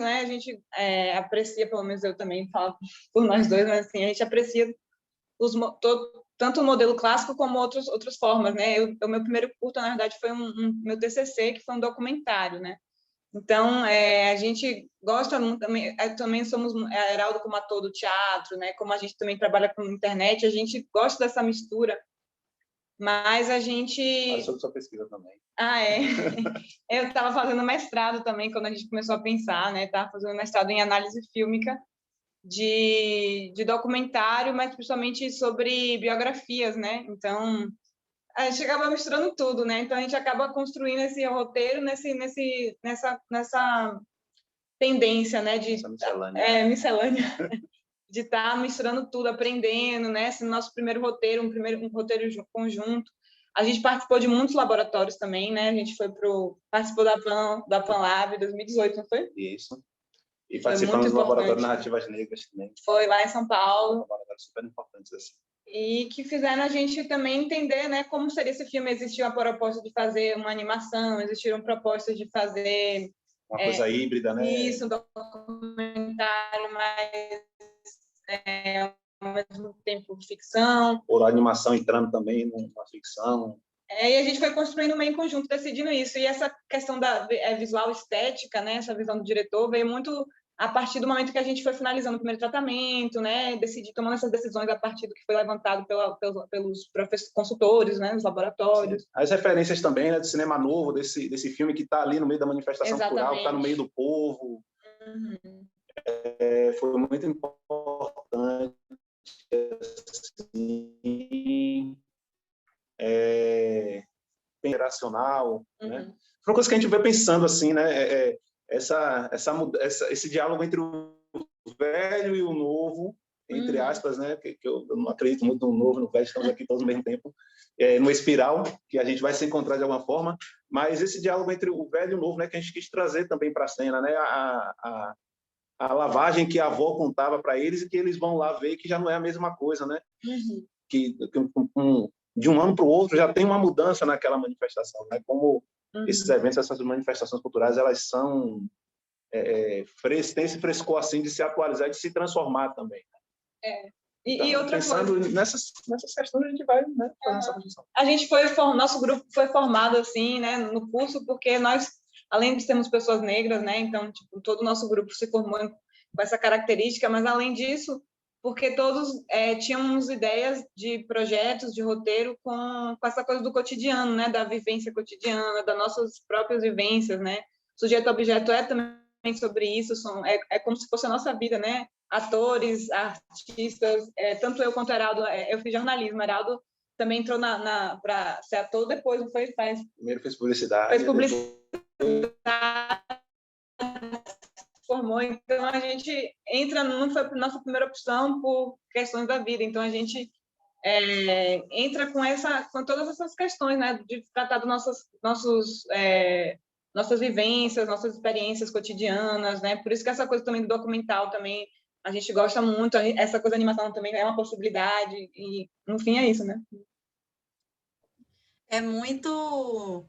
aprecia, pelo menos eu também falo por nós dois, mas assim, a gente aprecia tanto o modelo clássico como outras formas, né? O meu primeiro curta, na verdade, foi meu TCC, que foi um documentário, né? Então, a gente gosta muito, também somos Heraldo como ator do teatro, né? Como a gente também trabalha com internet, a gente gosta dessa mistura, mas a gente... Faz sobre sua pesquisa também. Eu estava fazendo mestrado também, quando a gente começou a pensar, né? Estava fazendo mestrado em análise fílmica de documentário, mas principalmente sobre biografias, né? Então, a gente acaba misturando tudo, né? Então, a gente acaba construindo esse roteiro nessa tendência, né? Miscelânea. De estar misturando tudo, aprendendo, né? Esse nosso primeiro roteiro, um roteiro conjunto. A gente participou de muitos laboratórios também, né? A gente participou da PanLab em 2018, não foi? Isso. E participamos do Laboratório de Narrativas Negras também. Foi lá em São Paulo. Laboratórios super importantes assim. E que fizeram a gente também entender, né, como seria esse filme. Existiu a proposta de fazer uma animação, existiram propostas de fazer... Uma coisa híbrida, né? Isso, um documentário, mas ao mesmo tempo ficção. Ou a animação entrando também numa ficção. E a gente foi construindo meio em conjunto, decidindo isso. E essa questão da visual estética, né, essa visão do diretor, veio muito a partir do momento que a gente foi finalizando o primeiro tratamento, né, tomando essas decisões a partir do que foi levantado pelos consultores, né, nos laboratórios. Sim. As referências também, né, do cinema novo, desse filme que está ali no meio da manifestação cultural, que está no meio do povo. Uhum. Foi muito importante, assim, operacional, né? Foi uma coisa que a gente veio pensando assim, né? Esse diálogo entre o velho e o novo, entre aspas, né? Que eu não acredito muito no novo, no velho, estamos aqui todos ao mesmo tempo, numa espiral que a gente vai se encontrar de alguma forma, mas esse diálogo entre o velho e o novo, né? Que a gente quis trazer também para a cena, né? A lavagem que a avó contava para eles e que eles vão lá ver que já não é a mesma coisa, né? Que de um ano para o outro já tem uma mudança naquela manifestação, né? Como esses eventos, essas manifestações culturais, elas são tem esse frescor assim de se atualizar e de se transformar também. E outra pensando coisa, nessas questões, a gente vai, né, fazer essa construção. a gente nosso grupo foi formado assim, né, no curso, porque nós, além de sermos pessoas negras, né, então tipo, todo o nosso grupo se formou com essa característica, mas além disso, porque todos tínhamos ideias de projetos, de roteiro com essa coisa do cotidiano, né, da vivência cotidiana, das nossas próprias vivências, né. Sujeito-objeto é também sobre isso, é como se fosse a nossa vida, né? Atores, artistas, tanto eu quanto o Heraldo, eu fiz jornalismo, Heraldo também entrou para ser ator depois, não foi? Primeiro fez publicidade. Fez publicidade, formou, então a gente não foi a nossa primeira opção por questões da vida, então a gente entra com todas essas questões, né? De tratar dos nossas vivências, nossas experiências cotidianas, né? Por isso que essa coisa também do documental também a gente gosta muito, essa coisa da animação também é uma possibilidade e no fim é isso, né? É muito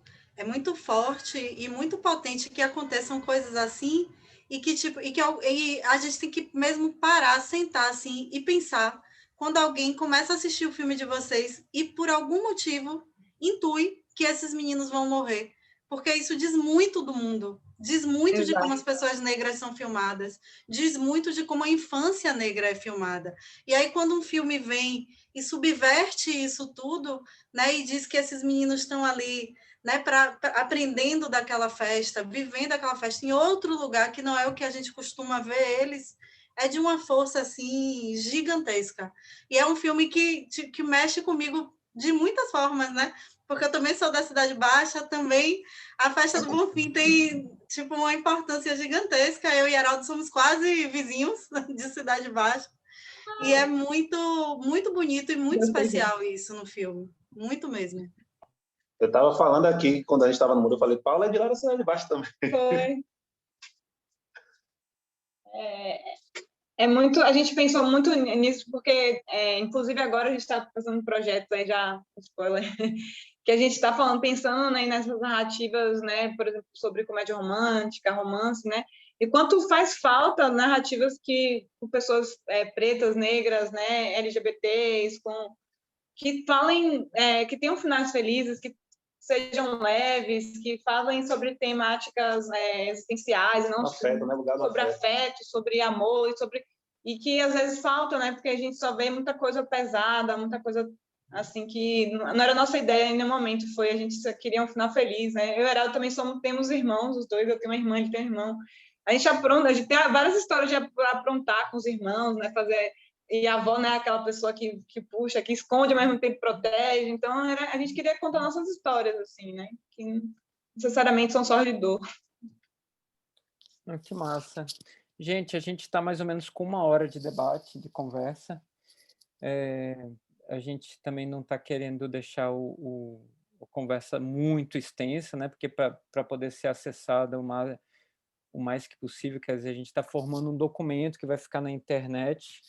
forte e muito potente que aconteçam coisas assim e a gente tem que mesmo parar, sentar assim e pensar quando alguém começa a assistir o filme de vocês e por algum motivo intui que esses meninos vão morrer, porque isso diz muito do mundo, diz muito de como as pessoas negras são filmadas, diz muito de como a infância negra é filmada. E aí quando um filme vem e subverte isso tudo, né, e diz que esses meninos estão ali, né, aprendendo daquela festa, vivendo aquela festa em outro lugar que não é o que a gente costuma ver eles, é de uma força assim gigantesca. E é um filme que mexe comigo de muitas formas, né? Porque eu também sou da Cidade Baixa, também a festa do Bonfim tem tipo uma importância gigantesca. Eu e Heraldo somos quase vizinhos de Cidade Baixa. E é muito, muito bonito e muito especial isso no filme. Muito mesmo. Eu estava falando aqui, quando a gente estava no mundo, eu falei, Paula é de lá da Cidade Baixa também. Foi. Muito, a gente pensou muito nisso, porque, inclusive, agora a gente está fazendo um projeto, aí já, spoiler, que a gente está pensando, né, nessas narrativas, né, por exemplo, sobre comédia romântica, romance, né, e quanto faz falta narrativas com pessoas pretas, negras, né, LGBTs, que falem, que tenham finais felizes, que sejam leves, que falem sobre temáticas existenciais, não afeto, né? sobre afeto, sobre amor, e que às vezes falta, né? Porque a gente só vê muita coisa pesada, muita coisa assim que não era a nossa ideia em nenhum momento, a gente só queria um final feliz, né? Eu e o Heraldo também temos irmãos, os dois, eu tenho uma irmã, ele tem um irmão. A gente tem várias histórias de aprontar com os irmãos, né? E a avó, né, aquela pessoa que puxa, que esconde, ao mesmo tempo protege. Então, a gente queria contar nossas histórias, assim, né? Que não necessariamente são só de dor. Que massa. Gente, a gente está mais ou menos com 1 hora de debate, de conversa. A gente também não está querendo deixar a conversa muito extensa, né? Porque para poder ser acessada o mais que possível, quer dizer, a gente está formando um documento que vai ficar na internet.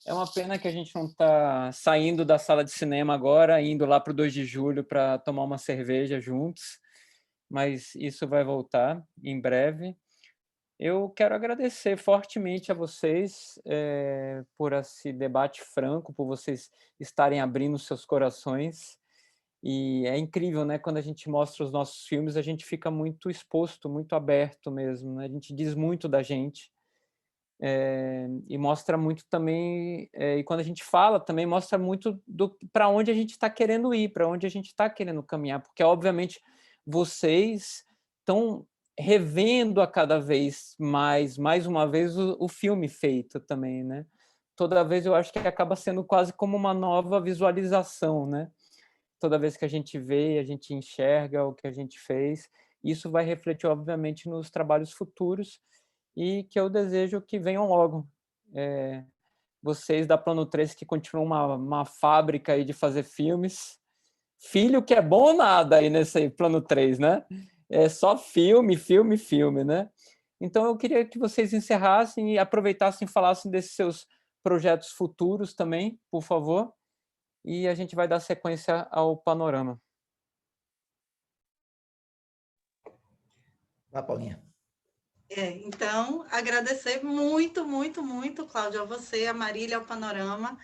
É uma pena que a gente não está saindo da sala de cinema agora, indo lá para o 2 de julho para tomar uma cerveja juntos, mas isso vai voltar em breve. Eu quero agradecer fortemente a vocês por esse debate franco, por vocês estarem abrindo seus corações. E é incrível, né? Quando a gente mostra os nossos filmes, a gente fica muito exposto, muito aberto mesmo, né? A gente diz muito da gente. E mostra muito também, e quando a gente fala também mostra muito para onde a gente está querendo ir, para onde a gente está querendo caminhar, porque obviamente vocês estão revendo a cada vez mais uma vez o filme feito também, né? Toda vez eu acho que acaba sendo quase como uma nova visualização, né? Toda vez que a gente vê, a gente enxerga o que a gente fez, isso vai refletir obviamente nos trabalhos futuros, e que eu desejo que venham logo. Vocês da Plano 3 que continuam uma fábrica aí de fazer filmes. Filho que é bom ou nada aí nesse Plano 3, né? É só filme, filme, filme, né? Então eu queria que vocês encerrassem e aproveitassem e falassem desses seus projetos futuros também, por favor, e a gente vai dar sequência ao panorama. Vai, Paulinha. Então, agradecer muito, muito, muito, Cláudia, a você, a Marília, ao Panorama.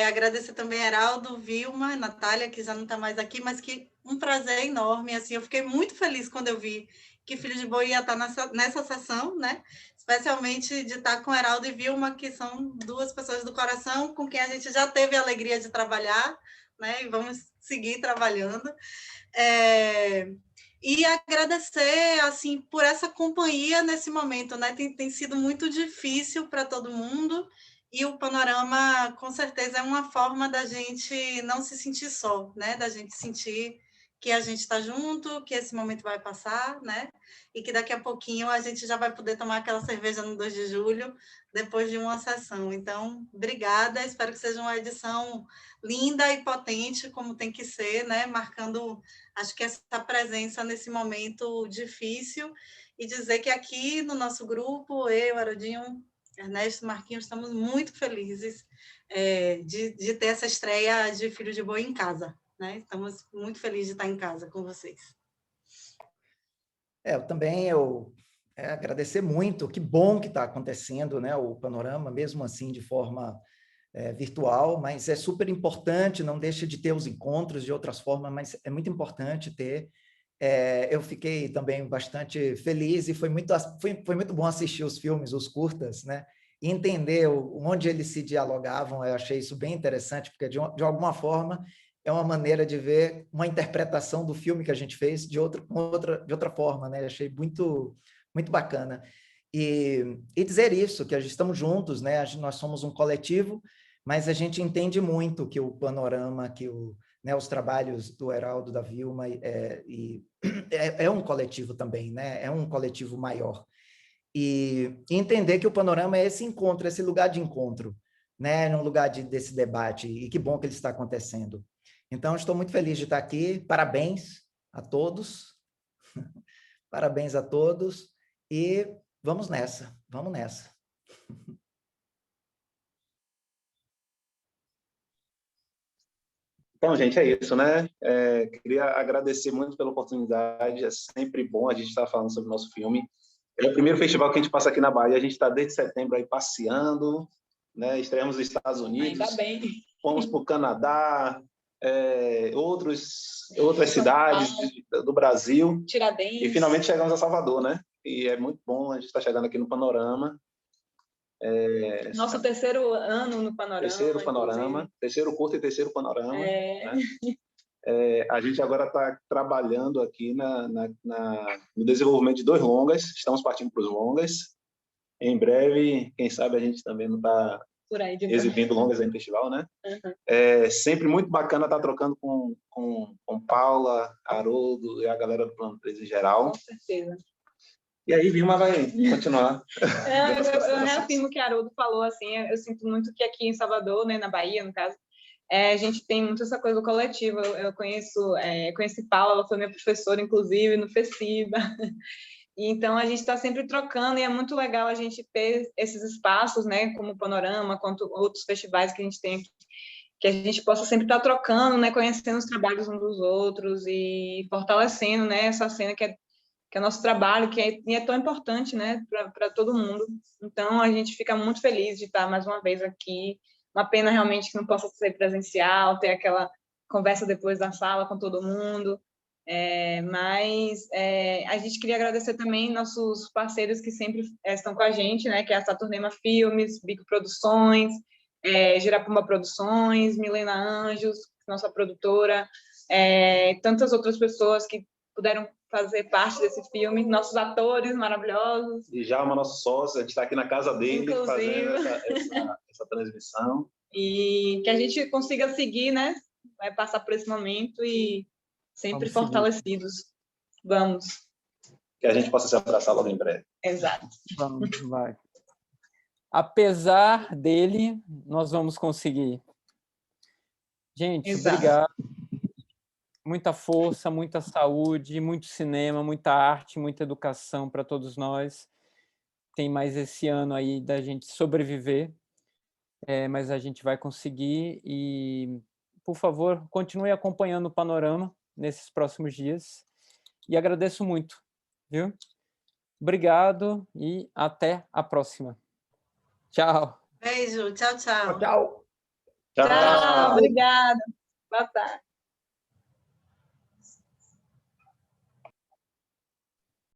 Agradecer também a Heraldo, Vilma, Natália, que já não está mais aqui, mas que um prazer enorme. Assim, eu fiquei muito feliz quando eu vi que Filho de Boi ia estar nessa sessão, né? Especialmente de estar com Heraldo e Vilma, que são duas pessoas do coração, com quem a gente já teve a alegria de trabalhar, né? E vamos seguir trabalhando. E agradecer assim por essa companhia nesse momento, né? Tem sido muito difícil para todo mundo e o Panorama com certeza é uma forma da gente não se sentir só, né? Da gente sentir que a gente está junto, que esse momento vai passar, né? E que daqui a pouquinho a gente já vai poder tomar aquela cerveja no 2 de julho, depois de uma sessão. Então, obrigada, espero que seja uma edição linda e potente, como tem que ser, né? Marcando, acho que essa presença nesse momento difícil, e dizer que aqui no nosso grupo, eu, Arodinho, Ernesto, Marquinhos, estamos muito felizes de ter essa estreia de Filho de Boi em casa, né? Estamos muito felizes de estar em casa com vocês. Eu agradecer muito, que bom que está acontecendo, né, o Panorama, mesmo assim de forma virtual, mas é super importante, não deixa de ter os encontros de outras formas, mas é muito importante ter. Eu fiquei também bastante feliz e foi muito bom assistir os filmes, os curtas, né, e entender onde eles se dialogavam. Eu achei isso bem interessante, porque de alguma forma é uma maneira de ver uma interpretação do filme que a gente fez de outra forma, né? Eu achei muito, muito bacana. E dizer isso, que estamos juntos, né? Nós somos um coletivo, mas a gente entende muito que o Panorama, né, os trabalhos do Heraldo, da Vilma, é um coletivo também, né? É um coletivo maior. E entender que o Panorama é esse encontro, esse lugar de encontro, né? Um lugar desse debate, e que bom que ele está acontecendo. Então, estou muito feliz de estar aqui. Parabéns a todos. Parabéns a todos. E vamos nessa, vamos nessa. Então, gente, é isso, né? Queria agradecer muito pela oportunidade. É sempre bom a gente estar falando sobre o nosso filme. É o primeiro festival que a gente passa aqui na Bahia. A gente está desde setembro aí passeando, né? Estreamos nos Estados Unidos. Ainda bem. Fomos para o Canadá, outras cidades do Brasil. Tiradentes. E finalmente chegamos a Salvador, né? E é muito bom a gente estar chegando aqui no Panorama. Nosso terceiro ano no Panorama. Terceiro Panorama, terceiro curto e terceiro Panorama. Né? A gente agora está trabalhando aqui no desenvolvimento de 2 longas. Estamos partindo para os longas. Em breve, quem sabe a gente também não está exibindo longas aí no festival, né? Uhum. É sempre muito bacana estar trocando com Paula, Haroldo e a galera do Plano 3 em geral. Com certeza. E aí, Vilma vai continuar. Eu reafirmo o que Haroldo falou, assim, eu sinto muito que aqui em Salvador, né, na Bahia, no caso, a gente tem muito essa coisa coletiva. Eu conheci Paula, ela foi minha professora, inclusive, no FECIBA. Então, a gente está sempre trocando, e é muito legal a gente ter esses espaços, né, como o Panorama, quanto outros festivais que a gente tem aqui, que a gente possa sempre estar trocando, né, conhecendo os trabalhos uns dos outros e fortalecendo, né, essa cena que é nosso trabalho, e é tão importante, né, para todo mundo. Então, a gente fica muito feliz de estar mais uma vez aqui. Uma pena realmente que não possa ser presencial, ter aquela conversa depois da sala com todo mundo. Mas a gente queria agradecer também nossos parceiros que sempre estão com a gente, né, que é a Saturnema Filmes, Bico Produções, Girapumba Produções, Milena Anjos, nossa produtora, tantas outras pessoas que puderam fazer parte desse filme, nossos atores maravilhosos. E Jalma, nosso sócio, a gente está aqui na casa dele, inclusive, fazendo essa transmissão. E que a gente consiga seguir, né? Vai passar por esse momento e sempre fortalecidos. Vamos. Que a gente possa se abraçar logo em breve. Exato. Vamos, vai. Apesar dele, nós vamos conseguir. Gente, Exato. Obrigado. Muita força, muita saúde, muito cinema, muita arte, muita educação para todos nós. Tem mais esse ano aí da gente sobreviver, mas a gente vai conseguir. E, por favor, continue acompanhando o Panorama nesses próximos dias. E agradeço muito, viu? Obrigado e até a próxima. Tchau. Beijo, tchau, tchau. Tchau. Tchau. Obrigada. Boa tarde.